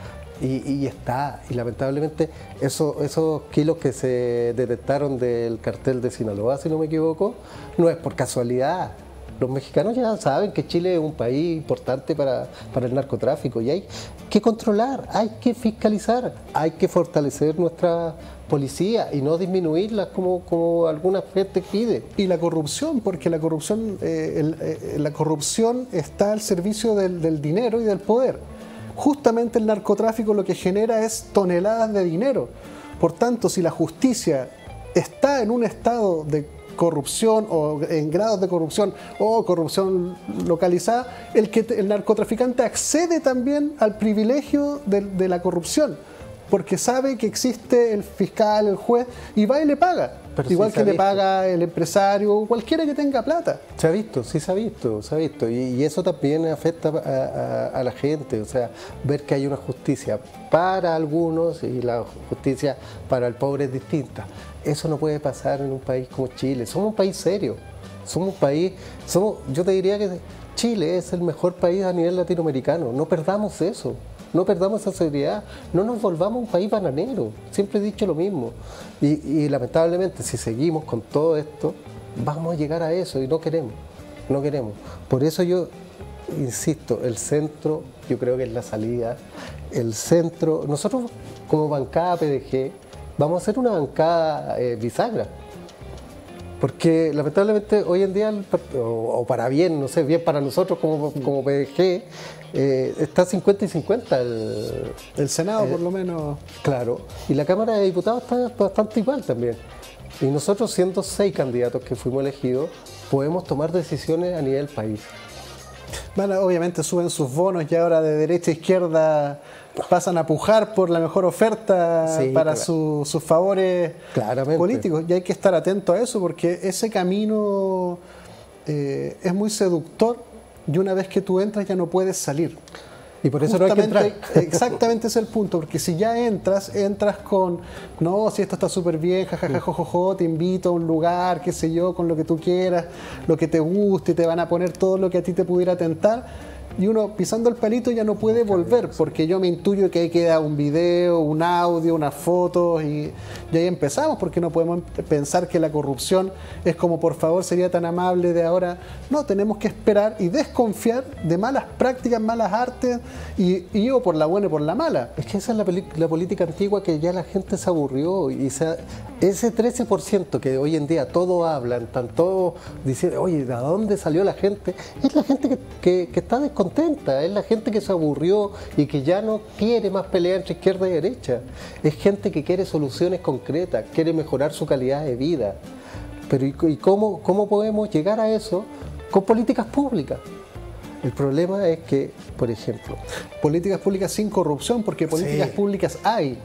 y está. Y lamentablemente esos kilos que se detectaron del cartel de Sinaloa, si no me equivoco, no es por casualidad. Los mexicanos ya saben que Chile es un país importante para el narcotráfico y hay que controlar, hay que fiscalizar, hay que fortalecer nuestra policía y no disminuirlas como alguna gente pide. Y la corrupción, porque la corrupción está al servicio del dinero y del poder. Justamente el narcotráfico lo que genera es toneladas de dinero. Por tanto, si la justicia está en un estado de corrupción o en grados de corrupción o corrupción localizada, el narcotraficante accede también al privilegio de la corrupción, porque sabe que existe el fiscal, el juez, y va y le paga. Pero igual que le paga el empresario o cualquiera que tenga plata. Se ha visto, sí se ha visto. Y eso también afecta a la gente, o sea, ver que hay una justicia para algunos y la justicia para el pobre es distinta. Eso no puede pasar en un país como Chile. Somos un país serio, yo te diría que Chile es el mejor país a nivel latinoamericano. No perdamos eso. No perdamos esa seriedad, no nos volvamos un país bananero, siempre he dicho lo mismo. Y lamentablemente, si seguimos con todo esto, vamos a llegar a eso y no queremos. Por eso yo insisto, el centro, yo creo que es la salida. El centro, nosotros como bancada PDG, vamos a hacer una bancada bisagra. Porque lamentablemente hoy en día, o para bien, no sé, bien para nosotros como PDG, está 50 y 50 el Senado por lo menos. Claro, y la Cámara de Diputados está bastante igual también. Y nosotros, siendo 6 candidatos que fuimos elegidos, podemos tomar decisiones a nivel país. Bueno, obviamente suben sus bonos y ahora de derecha a izquierda pasan a pujar por la mejor oferta para sus favores políticos. Y hay que estar atento a eso porque ese camino es muy seductor y una vez que tú entras ya no puedes salir. Y por eso no hay que entrar. Exactamente ese es el punto, porque si ya entras con, no, si esto está súper bien, jajaja, jojojo, te invito a un lugar, qué sé yo, con lo que tú quieras, lo que te guste, te van a poner todo lo que a ti te pudiera tentar, y uno pisando el palito ya no puede volver, porque yo me intuyo que ahí queda un video, un audio, unas fotos, y ahí empezamos, porque no podemos pensar que la corrupción es como, por favor, sería tan amable de ahora. No, tenemos que esperar y desconfiar de malas prácticas, malas artes, y o por la buena y por la mala. Es que esa es la política antigua que ya la gente se aburrió, y ese 13% que hoy en día todos hablan, están todos diciendo, oye, ¿de dónde salió la gente? Es la gente que está descontenta, es la gente que se aburrió y que ya no quiere más pelear entre izquierda y derecha. Es gente que quiere soluciones concretas, quiere mejorar su calidad de vida. Pero ¿y cómo podemos llegar a eso? Con políticas públicas. El problema es que, por ejemplo, políticas públicas sin corrupción, porque políticas públicas hay.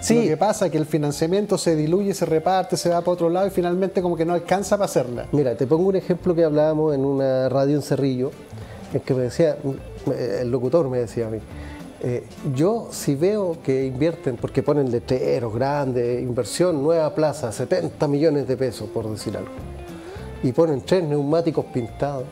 Lo que pasa es que el financiamiento se diluye, se reparte, se va para otro lado y finalmente como que no alcanza para hacerla. Mira, te pongo un ejemplo que hablábamos en una radio en Cerrillo, en que me decía, el locutor me decía a mí, yo si veo que invierten, porque ponen letreros grandes, inversión, nueva plaza, 70 millones de pesos, por decir algo, y ponen 3 neumáticos pintados,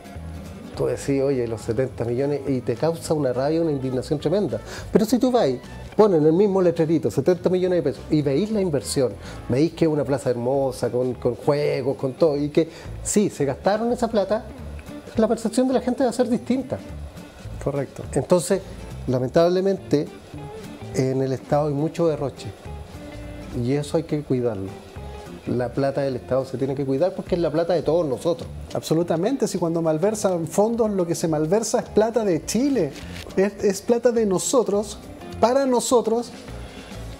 tú decís, oye, los 70 millones, y te causa una rabia, una indignación tremenda. Pero si tú vas, ponen el mismo letrerito, 70 millones de pesos, y veis la inversión, veis que es una plaza hermosa, con juegos, con todo, y que sí, se gastaron esa plata, la percepción de la gente va a ser distinta. Correcto. Entonces, lamentablemente, en el Estado hay mucho derroche, y eso hay que cuidarlo. La plata del Estado se tiene que cuidar porque es la plata de todos nosotros. Absolutamente, si cuando malversan fondos lo que se malversa es plata de Chile, es plata de nosotros, para nosotros,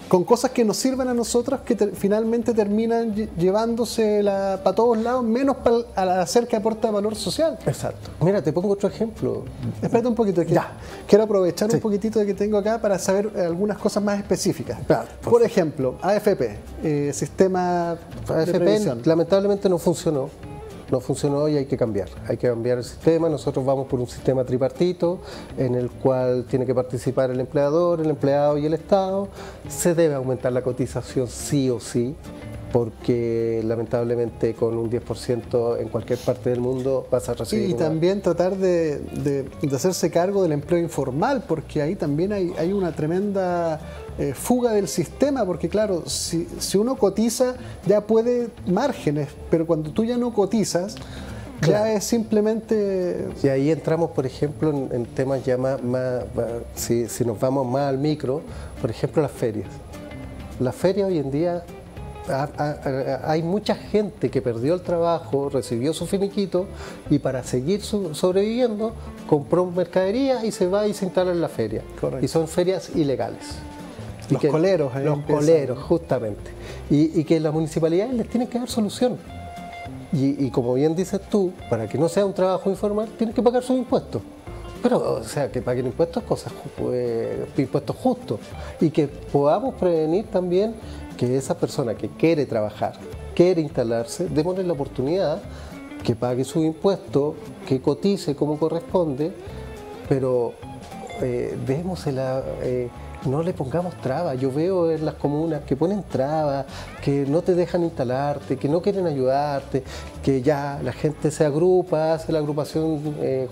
con cosas que nos sirven a nosotros que finalmente terminan llevándose para todos lados, menos al hacer que aporta valor social. Exacto. Mira, te pongo otro ejemplo. Espérate un poquito, quiero aprovechar un poquitito de que tengo acá para saber algunas cosas más específicas. Claro, por ejemplo, AFP, sistema de previsión. Lamentablemente no funcionó. No funcionó y hay que cambiar el sistema. Nosotros vamos por un sistema tripartito en el cual tiene que participar el empleador, el empleado y el Estado. Se debe aumentar la cotización sí o sí, porque lamentablemente con un 10% en cualquier parte del mundo vas a recibir. Y también tratar de hacerse cargo del empleo informal, porque ahí también hay una tremenda fuga del sistema, porque claro, si uno cotiza ya puede márgenes, pero cuando tú ya no cotizas, ya es simplemente... Y ahí entramos, por ejemplo, en temas ya más si nos vamos más al micro, por ejemplo, las ferias. Las ferias hoy en día... hay mucha gente que perdió el trabajo, recibió su finiquito y para seguir sobreviviendo compró mercadería y se va y se instala en la feria. Correcto. Y son ferias ilegales. Los coleros. Los coleros, justamente. Y que las municipalidades les tienen que dar solución. Y como bien dices tú, para que no sea un trabajo informal, tienen que pagar sus impuestos. Pero, o sea, que paguen impuestos, impuestos justos. Y que podamos prevenir también que esa persona que quiere trabajar, quiere instalarse, démosle la oportunidad que pague sus impuestos, que cotice como corresponde, pero démosela, no le pongamos trabas. Yo veo en las comunas que ponen trabas, que no te dejan instalarte, que no quieren ayudarte, que ya la gente se agrupa, hace la agrupación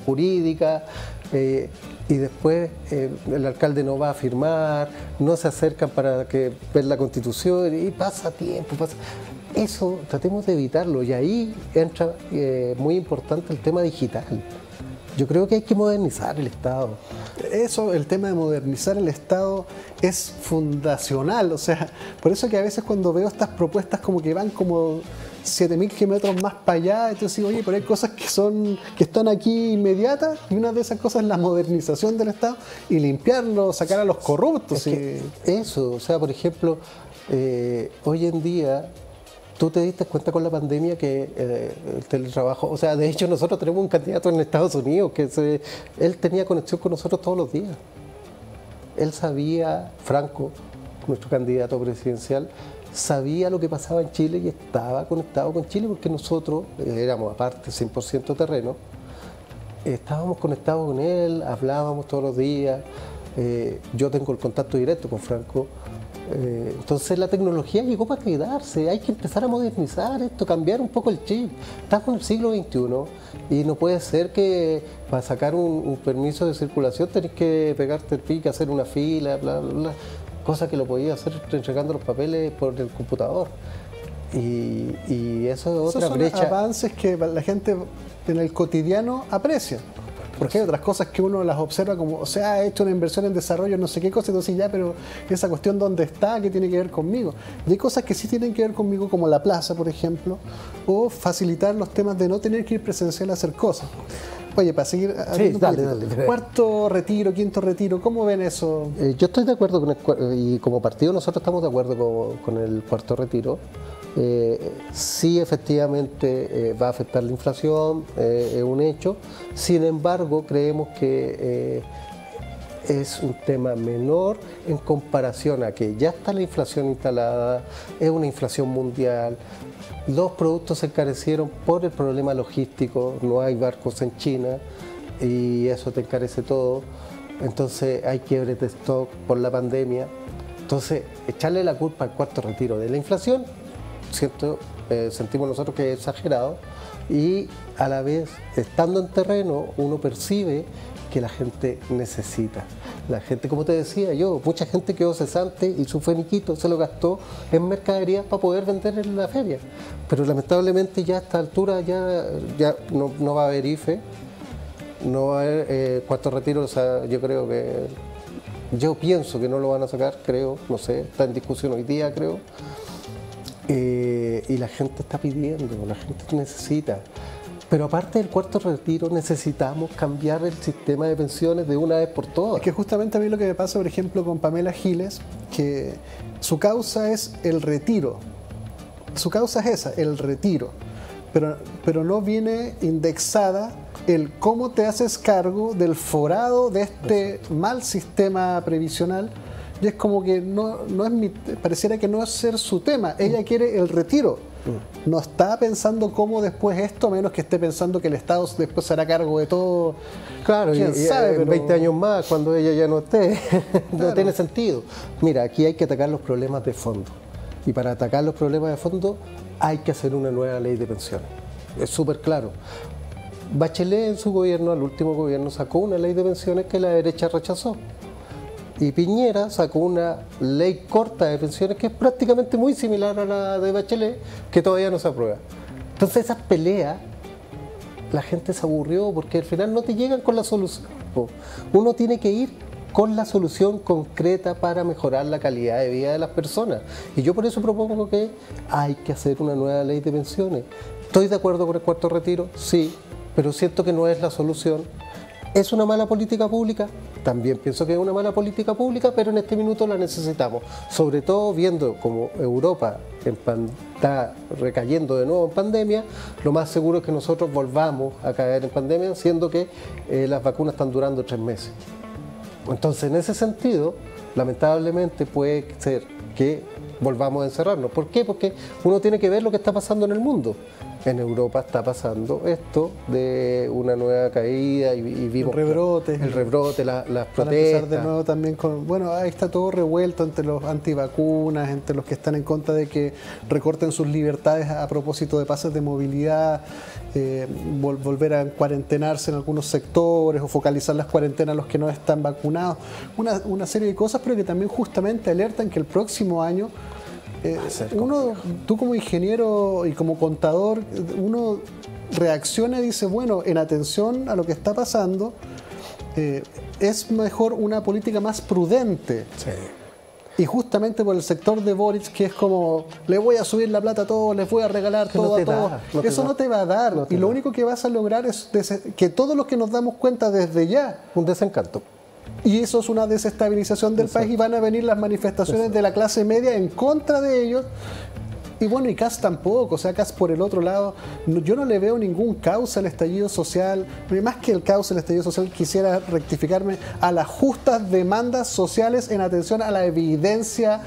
jurídica, y después el alcalde no va a firmar, no se acercan para ver la Constitución y pasa tiempo. Eso tratemos de evitarlo, y ahí entra muy importante el tema digital. Yo creo que hay que modernizar el Estado. Eso, el tema de modernizar el Estado es fundacional, o sea, por eso que a veces cuando veo estas propuestas como que van como 7.000 kilómetros más para allá, entonces digo, oye, pero hay cosas que están aquí inmediatas, y una de esas cosas es la modernización del Estado y limpiarlo, sacar a los corruptos. Eso, o sea, por ejemplo, hoy en día tú te diste cuenta con la pandemia que el teletrabajo, o sea, de hecho nosotros tenemos un candidato en Estados Unidos que él tenía conexión con nosotros todos los días. Él sabía, Franco, nuestro candidato presidencial, sabía lo que pasaba en Chile y estaba conectado con Chile, porque nosotros éramos aparte 100% terreno, estábamos conectados con él, hablábamos todos los días, yo tengo el contacto directo con Franco. Entonces la tecnología llegó para quedarse, hay que empezar a modernizar esto, cambiar un poco el chip. Estamos en el siglo XXI y no puede ser que para sacar un permiso de circulación tenés que pegarte el pique, hacer una fila, bla, bla, bla, cosa que lo podías hacer entregando los papeles por el computador. Y eso es otra brecha. Son avances que la gente en el cotidiano aprecia. Porque hay otras cosas que uno las observa como, o sea, ha hecho una inversión en desarrollo, no sé qué cosa, entonces ya, pero esa cuestión dónde está, qué tiene que ver conmigo. Y hay cosas que sí tienen que ver conmigo, como la plaza, por ejemplo, o facilitar los temas de no tener que ir presencial a hacer cosas. Oye, para seguir... Sí, dale. Cuarto retiro, quinto retiro, ¿cómo ven eso? Yo estoy de acuerdo y como partido nosotros estamos de acuerdo con el cuarto retiro. Sí, efectivamente va a afectar la inflación, es un hecho. Sin embargo, creemos que es un tema menor en comparación a que ya está la inflación instalada, es una inflación mundial. Los productos se encarecieron por el problema logístico, no hay barcos en China y eso te encarece todo. Entonces hay quiebres de stock por la pandemia. Entonces, echarle la culpa al cuarto retiro de la inflación, ¿cierto? Sentimos nosotros que es exagerado, y a la vez, estando en terreno, uno percibe que la gente necesita. La gente, como te decía yo, mucha gente quedó cesante y su finiquito se lo gastó en mercaderías para poder vender en la feria. Pero lamentablemente ya a esta altura ya no va a haber IFE, no va a haber cuarto retiro, o sea, yo pienso que no lo van a sacar, creo, no sé, está en discusión hoy día, creo. Y la gente está pidiendo, la gente necesita. Pero aparte del cuarto retiro, necesitamos cambiar el sistema de pensiones de una vez por todas. Es que justamente a mí lo que me pasa, por ejemplo, con Pamela Giles, que su causa es el retiro. Su causa es esa, el retiro. Pero no viene indexada el cómo te haces cargo del forado de este mal sistema previsional. Y es como que no es pareciera que no es ser su tema. Ella quiere el retiro. No está pensando cómo después esto, menos que esté pensando que el Estado después se hará cargo de todo. Claro, ¿quién sabe? En 20 años más, cuando ella ya no esté, no tiene sentido. Mira, aquí hay que atacar los problemas de fondo. Y para atacar los problemas de fondo hay que hacer una nueva ley de pensiones. Es súper claro. Bachelet en su gobierno, al último gobierno, sacó una ley de pensiones que la derecha rechazó. Y Piñera sacó una ley corta de pensiones que es prácticamente muy similar a la de Bachelet, que todavía no se aprueba. Entonces esas peleas, la gente se aburrió porque al final no te llegan con la solución. Uno tiene que ir con la solución concreta para mejorar la calidad de vida de las personas. Y yo por eso propongo que hay que hacer una nueva ley de pensiones. ¿Estoy de acuerdo con el cuarto retiro? Sí, pero siento que no es la solución. ¿Es una mala política pública? También pienso que es una mala política pública, pero en este minuto la necesitamos. Sobre todo viendo como Europa está recayendo de nuevo en pandemia, lo más seguro es que nosotros volvamos a caer en pandemia, siendo que las vacunas están durando 3 meses. Entonces, en ese sentido, lamentablemente puede ser que volvamos a encerrarnos. ¿Por qué? Porque uno tiene que ver lo que está pasando en el mundo. En Europa está pasando esto de una nueva caída y vimos el rebrote, las protestas. Para empezar de nuevo también con, bueno, ahí está todo revuelto entre los antivacunas, entre los que están en contra de que recorten sus libertades a propósito de pases de movilidad, volver a cuarentenarse en algunos sectores o focalizar las cuarentenas a los que no están vacunados, una serie de cosas, pero que también justamente alertan que el próximo año tú como ingeniero y como contador, uno reacciona y dice, bueno, en atención a lo que está pasando, es mejor una política más prudente. Sí. Y justamente por el sector de Boric, que es como, le voy a subir la plata a todos, les voy a regalar todo a todos. Eso no te va a dar. Y lo único que vas a lograr es que todos los que nos damos cuenta desde ya... Un desencanto. Y eso es una desestabilización del país y van a venir las manifestaciones de la clase media en contra de ellos. Y bueno, y Kast tampoco, o sea, Kast por el otro lado, yo no le veo ningún causa al estallido social, más que el causa del estallido social quisiera rectificarme a las justas demandas sociales en atención a la evidencia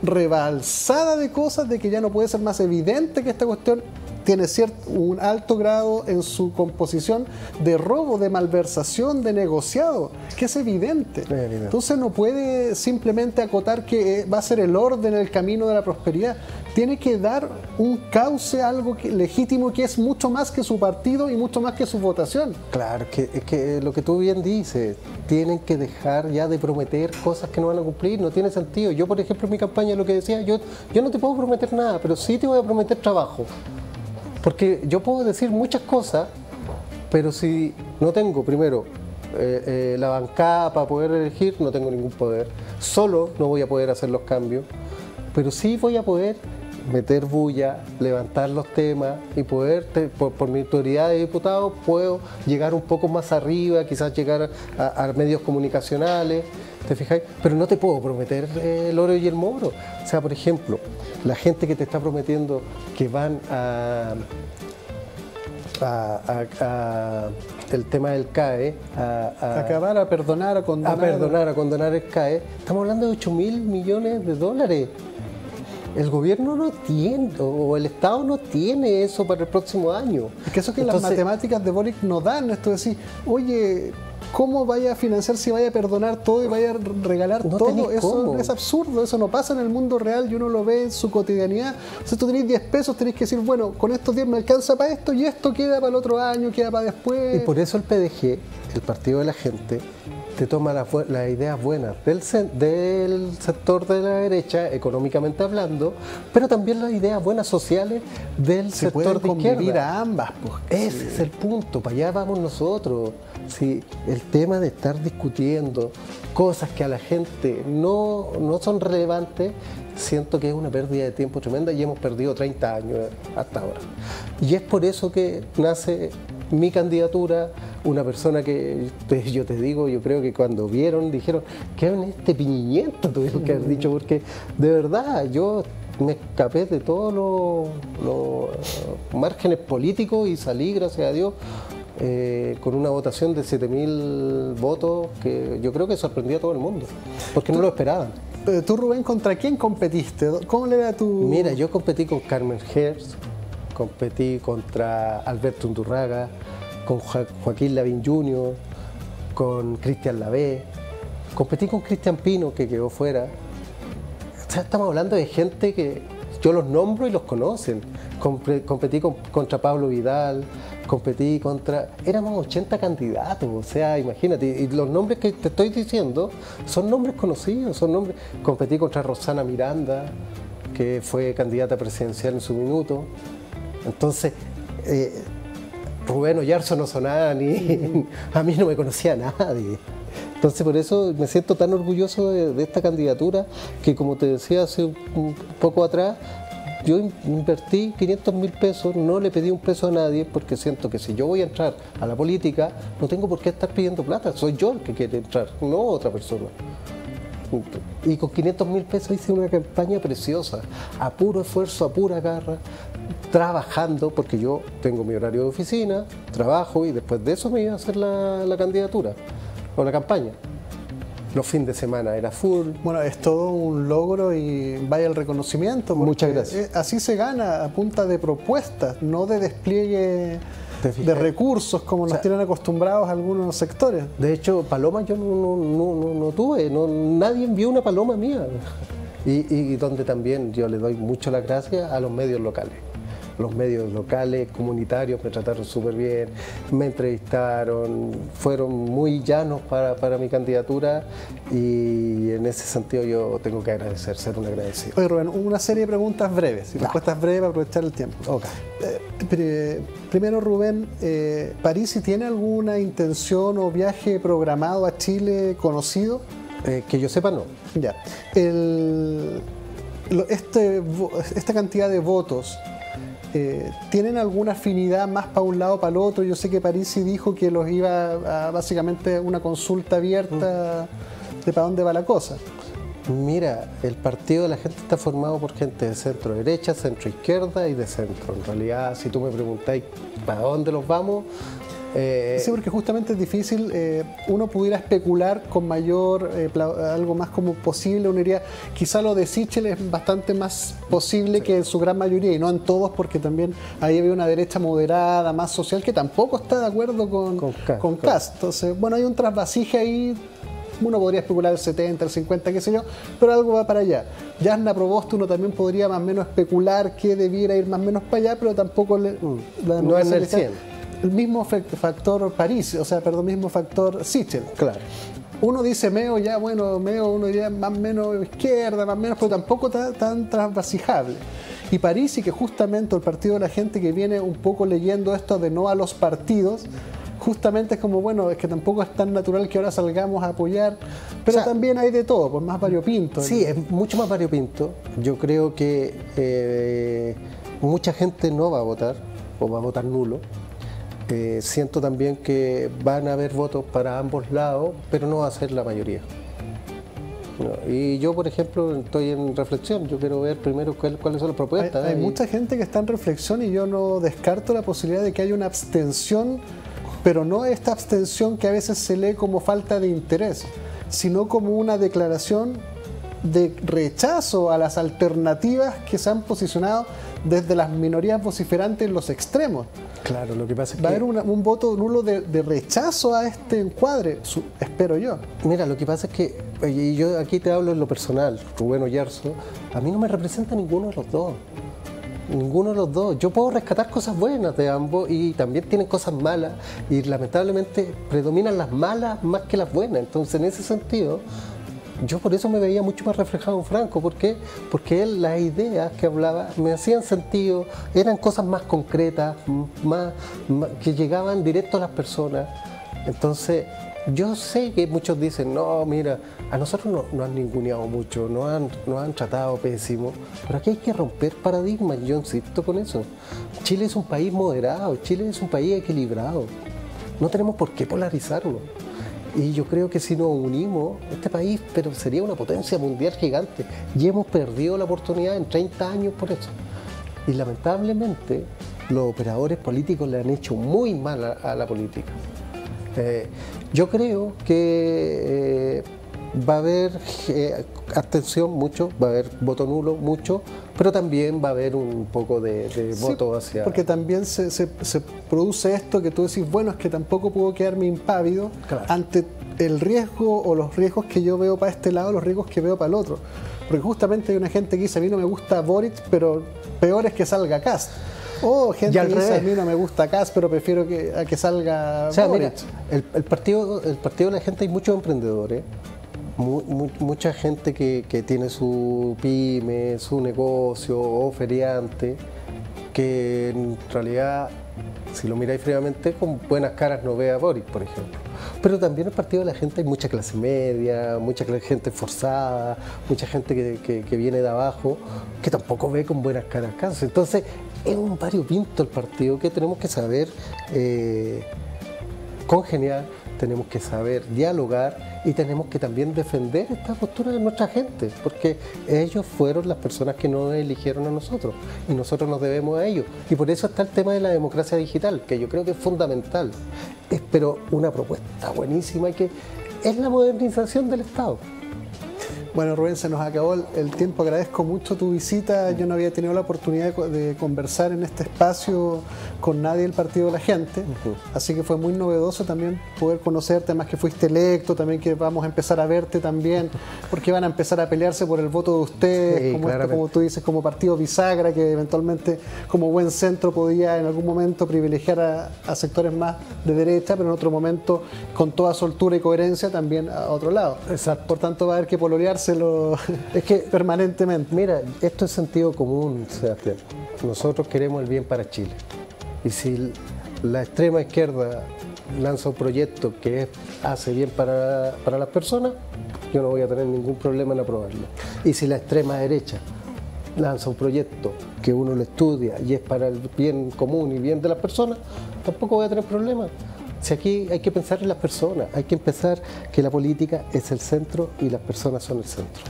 rebalsada de cosas, de que ya no puede ser más evidente que esta cuestión tiene un alto grado en su composición de robo, de malversación, de negociado, que es evidente. Entonces no puede simplemente acotar que va a ser el orden, el camino de la prosperidad. Tiene que dar un cauce, algo legítimo, que es mucho más que su partido y mucho más que su votación. Claro, es que lo que tú bien dices, tienen que dejar ya de prometer cosas que no van a cumplir, no tiene sentido. Yo, por ejemplo, en mi campaña lo que decía, yo no te puedo prometer nada, pero sí te voy a prometer trabajo. Porque yo puedo decir muchas cosas, pero si no tengo, primero, la bancada para poder elegir, no tengo ningún poder. Solo no voy a poder hacer los cambios, pero sí voy a poder meter bulla, levantar los temas y poder, por mi autoridad de diputado, puedo llegar un poco más arriba, quizás llegar a medios comunicacionales, ¿te fijáis? Pero no te puedo prometer el oro y el moro. O sea, por ejemplo, la gente que te está prometiendo que van a el tema del CAE, acabar, a perdonar, a condonar. A condonar el CAE, estamos hablando de 8.000 millones de dólares. El gobierno no tiene, o el Estado no tiene eso para el próximo año. Es que eso que las matemáticas de Boric no dan, esto de decir, oye, ¿cómo vaya a financiar si vaya a perdonar todo y vaya a regalar todo? Eso es absurdo, eso no pasa en el mundo real y uno lo ve en su cotidianidad. Si tú tenés 10 pesos, tenés que decir, bueno, con estos 10 me alcanza para esto y esto queda para el otro año, queda para después. Y por eso el PDG, el Partido de la Gente, te toma las ideas buenas del sector de la derecha, económicamente hablando, pero también las ideas buenas sociales del sector de izquierda. A ambas, pues. Ese es el punto, para allá vamos nosotros. Sí, el tema de estar discutiendo cosas que a la gente no son relevantes, siento que es una pérdida de tiempo tremenda y hemos perdido 30 años hasta ahora. Y es por eso que nace mi candidatura, una persona que yo te digo, yo creo que cuando vieron dijeron, ¿qué en este piñimiento tuvieron que haber dicho? Porque de verdad yo me escapé de todos los márgenes políticos y salí, gracias a Dios, con una votación de 7.000 votos que yo creo que sorprendió a todo el mundo, porque no lo esperaban. Tú, Rubén, ¿contra quién competiste? ¿Cómo le era tu...? Mira, yo competí con Carmen Hertz, competí contra Alberto Undurraga, con Joaquín Lavín Jr., con Cristian Lavé, competí con Cristian Pino, que quedó fuera. O sea, estamos hablando de gente que yo los nombro y los conocen. Competí contra Pablo Vidal, competí contra... Éramos 80 candidatos, o sea, imagínate. Y los nombres que te estoy diciendo son nombres conocidos, son nombres... Competí contra Rosana Miranda, que fue candidata presidencial en su minuto. Entonces, Rubén Oyarzo no sonaba ni... A mí no me conocía nadie. Entonces por eso me siento tan orgulloso de esta candidatura que, como te decía hace un poco atrás, yo invertí 500.000 pesos, no le pedí un peso a nadie porque siento que si yo voy a entrar a la política no tengo por qué estar pidiendo plata, soy yo el que quiere entrar, no otra persona. Y con 500.000 pesos hice una campaña preciosa, a puro esfuerzo, a pura garra, trabajando, porque yo tengo mi horario de oficina, trabajo y después de eso me iba a hacer la candidatura o la campaña. Los fines de semana era full. Bueno, es todo un logro y vaya el reconocimiento. Muchas gracias. Así se gana, a punta de propuestas, no de despliegue de recursos como nos tienen acostumbrados algunos sectores. De hecho, paloma yo no tuve, nadie envió una paloma mía. Y donde también yo le doy mucho las gracias a los medios locales. Los medios locales, comunitarios, me trataron súper bien, me entrevistaron, fueron muy llanos para mi candidatura y en ese sentido yo tengo que agradecer, ser un agradecido. Oye, Rubén, una serie de preguntas breves, y respuestas breves para aprovechar el tiempo. Okay. Primero, Rubén, ¿Parisi tiene alguna intención o viaje programado a Chile conocido? Que yo sepa, no. Ya. Esta cantidad de votos, ¿tienen alguna afinidad más para un lado o para el otro? Yo sé que Parisi dijo que los iba a básicamente una consulta abierta de para dónde va la cosa. Mira, el partido de la gente está formado por gente de centro derecha, centro izquierda y de centro. En realidad, si tú me preguntáis para dónde los vamos... Sí, porque justamente es difícil, uno pudiera especular con mayor, algo más como posible, uno diría, quizá lo de Sichel es bastante más posible que en su gran mayoría, y no en todos, porque también ahí había una derecha moderada, más social, que tampoco está de acuerdo con Kast. Entonces, bueno, hay un trasvasije ahí, uno podría especular el 70, el 50, qué sé yo, pero algo va para allá. Jasna Provost uno también podría más o menos especular que debiera ir más o menos para allá, pero tampoco no es el 100. El mismo factor Parisi, o sea, perdón, mismo factor Sichel. Claro. Uno dice Meo, ya bueno, Meo uno diría más o menos izquierda, más o menos, pero tampoco tan transvasijable. Y Parisi, que justamente el partido de la gente que viene un poco leyendo esto de no a los partidos, justamente es como, bueno, es que tampoco es tan natural que ahora salgamos a apoyar, pero también hay de todo, pues más variopinto. Sí, es mucho más variopinto. Yo creo que mucha gente no va a votar, o va a votar nulo. Siento también que van a haber votos para ambos lados, pero no va a ser la mayoría. No, y yo, por ejemplo, estoy en reflexión. Yo quiero ver primero cuáles son las propuestas. Hay mucha gente que está en reflexión y yo no descarto la posibilidad de que haya una abstención, pero no esta abstención que a veces se lee como falta de interés, sino como una declaración de rechazo a las alternativas que se han posicionado desde las minorías vociferantes en los extremos. Claro, lo que pasa es que... Va a haber un voto nulo de rechazo a este encuadre, espero yo. Mira, lo que pasa es que, y yo aquí te hablo en lo personal, Rubén Oyarzo, a mí no me representa ninguno de los dos. Ninguno de los dos. Yo puedo rescatar cosas buenas de ambos y también tienen cosas malas y lamentablemente predominan las malas más que las buenas. Entonces, en ese sentido... Yo por eso me veía mucho más reflejado en Franco. ¿Por qué? Porque él, las ideas que hablaba me hacían sentido, eran cosas más concretas, más que llegaban directo a las personas. Entonces, Yo sé que muchos dicen, no, mira, a nosotros no han ninguneado mucho, nos han tratado pésimo, pero aquí hay que romper paradigmas, yo insisto con eso. Chile es un país moderado, Chile es un país equilibrado, no tenemos por qué polarizarlo. Y yo creo que si nos unimos, este país pero sería una potencia mundial gigante, y hemos perdido la oportunidad en 30 años por eso. Y lamentablemente los operadores políticos le han hecho muy mal a la política. Yo creo que va a haber abstención mucho, va a haber voto nulo mucho, pero también va a haber un poco de voto hacia... Porque también se produce esto que tú decís, bueno, es que tampoco puedo quedarme impávido ante el riesgo o los riesgos que yo veo para este lado, los riesgos que veo para el otro. Porque justamente hay una gente que dice, a mí no me gusta Boric, pero peor es que salga Kast. O gente que dice, a mí no me gusta Kast, pero prefiero a que salga Boric. Mira, el partido de la gente, hay muchos emprendedores, mucha gente que tiene su pyme, su negocio o feriante, que en realidad, si lo miráis fríamente, con buenas caras no ve a Boric, por ejemplo. Pero también en el partido de la gente hay mucha clase media, mucha gente forzada, mucha gente que viene de abajo, que tampoco ve con buenas caras Kast. Entonces, es un variopinto el partido que tenemos que saber congeniar, tenemos que saber dialogar y tenemos que también defender esta postura de nuestra gente, porque ellos fueron las personas que nos eligieron a nosotros y nosotros nos debemos a ellos. Y por eso está el tema de la democracia digital, que yo creo que es fundamental. Pero una propuesta buenísima que es la modernización del Estado. Bueno, Rubén, se nos acabó el tiempo. Agradezco mucho tu visita. Yo no había tenido la oportunidad de conversar en este espacio con nadie del Partido de la Gente, así que fue muy novedoso también poder conocerte, más que fuiste electo, también que vamos a empezar a verte también, porque van a empezar a pelearse por el voto de ustedes, sí, como tú dices, como partido bisagra, que eventualmente como buen centro podía en algún momento privilegiar a sectores más de derecha, pero en otro momento con toda soltura y coherencia también a otro lado. Exacto. Por tanto va a haber que pololeárselo permanentemente. Mira, esto es sentido común, Sebastián. Nosotros queremos el bien para Chile. Y si la extrema izquierda lanza un proyecto que hace bien para las personas, yo no voy a tener ningún problema en aprobarlo. Y si la extrema derecha lanza un proyecto que uno lo estudia y es para el bien común y bien de las personas, tampoco voy a tener problema. Si aquí hay que pensar en las personas, hay que pensar que la política es el centro y las personas son el centro.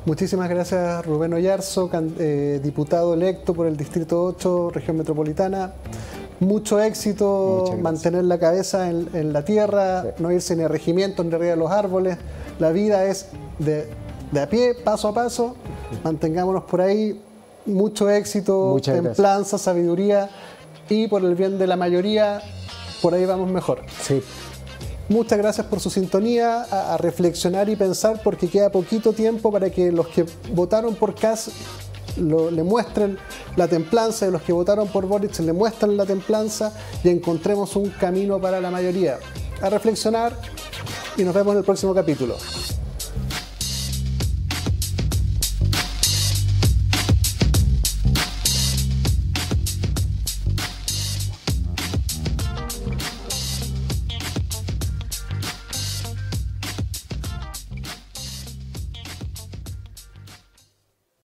Muchísimas gracias, Rubén Oyarzo, diputado electo por el Distrito 8, Región Metropolitana. Mucho éxito, mantener la cabeza en la tierra, no irse ni a regimientos ni arriba de los árboles. La vida es de a pie, paso a paso. Mantengámonos por ahí. Mucho éxito, templanza, sabiduría y por el bien de la mayoría, por ahí vamos mejor. Sí. Muchas gracias por su sintonía, a reflexionar y pensar, porque queda poquito tiempo para que los que votaron por Kast le muestren la templanza, y los que votaron por Boric le muestren la templanza y encontremos un camino para la mayoría. A reflexionar y nos vemos en el próximo capítulo.